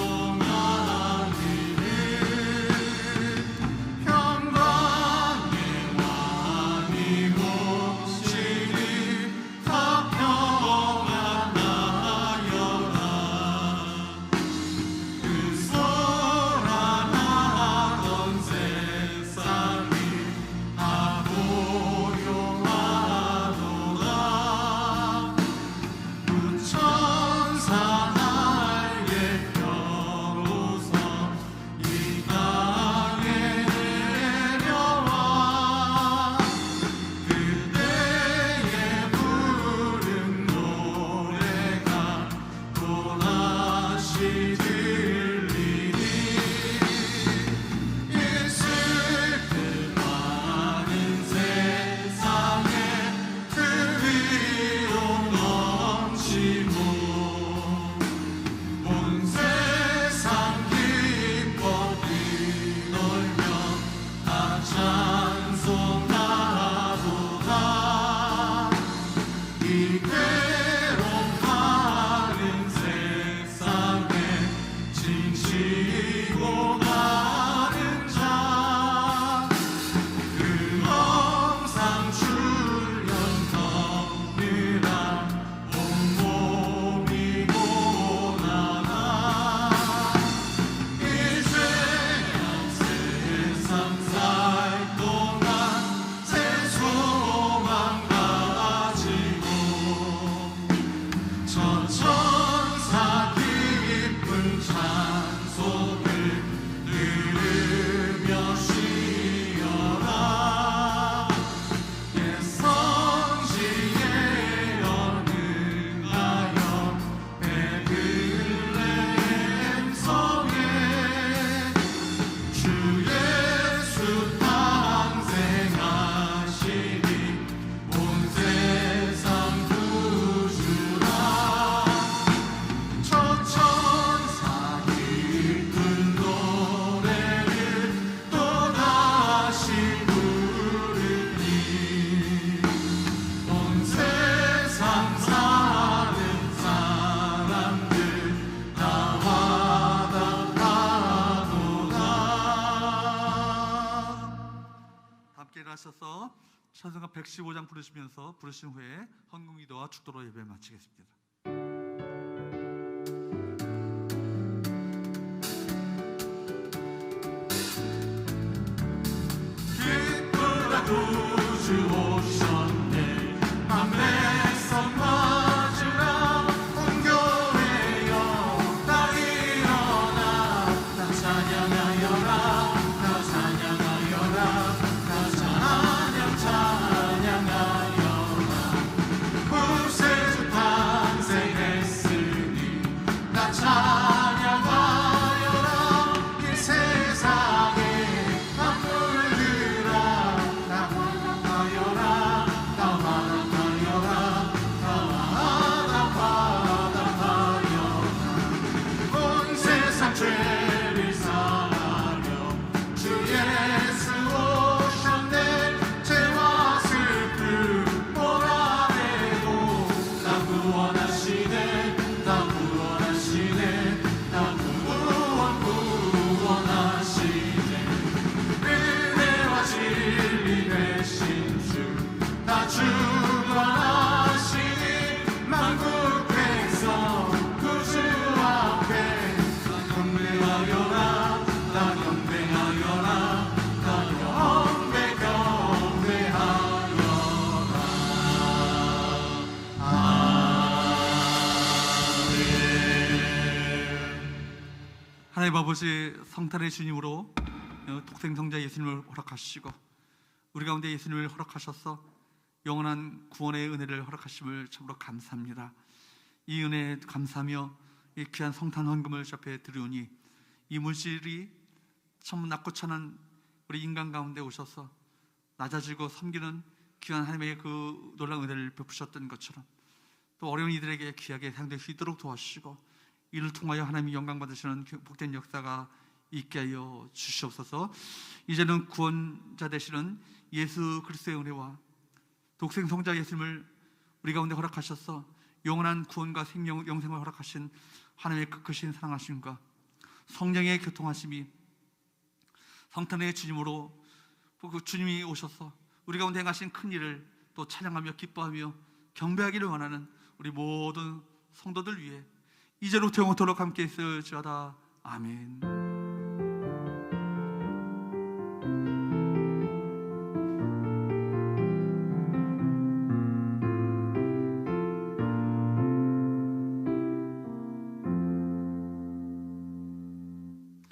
찬송가 115장 부르시면서 부르신 후에 헌금기도와 축도로 예배 마치겠습니다. 기쁘다 구주 오셨네 밤내성 맞으라 온 교회여 다 일어나 다 찬양하여라 다 찬양하여라 다 찬양하여라 구세주 탄생했으니 다 찬양하여라 이 세상에 만물들아 다 화답하여라 다 화답하여라 다 화답하여라 온 세상 죄를 사하려 주 예수 오셨네 죄와 슬픔 몰아내고 나 구원하시네 나 구원하시네 나 구원하시네 은혜와 진리 되신 주나 주관하시니 만국 백성 구주 앞에 나 경배하여라 나 경배하여라 나 하나님 아버지, 성탄의 주님으로 독생성자 예수님을 허락하시고 우리 가운데 예수님을 허락하셔서 영원한 구원의 은혜를 허락하심을 참으로 감사합니다. 이 은혜에 감사하며 이 귀한 성탄 헌금을 앞에 드리오니 이 물질이 참 낮고 천한 우리 인간 가운데 오셔서 낮아지고 섬기는 귀한 하나님의 그 놀라운 은혜를 베푸셨던 것처럼 또 어려운 이들에게 귀하게 사용될 수 있도록 도와주시고 이를 통하여 하나님이 영광 받으시는 복된 역사가 있게 하여 주시옵소서. 이제는 구원자 되시는 예수 그리스도의 은혜와 독생성자 예수님을 우리 가운데 허락하셔서 영원한 구원과 생명, 영생을 허락하신 하나님의 그 크신 사랑하심과 성령의 교통하심이 성탄의 주님으로 그 주님이 오셔서 우리 가운데 행하신 큰 일을 또 찬양하며 기뻐하며 경배하기를 원하는 우리 모든 성도들 위해 이제로부터 영원토록 함께 있을지어다. 아멘.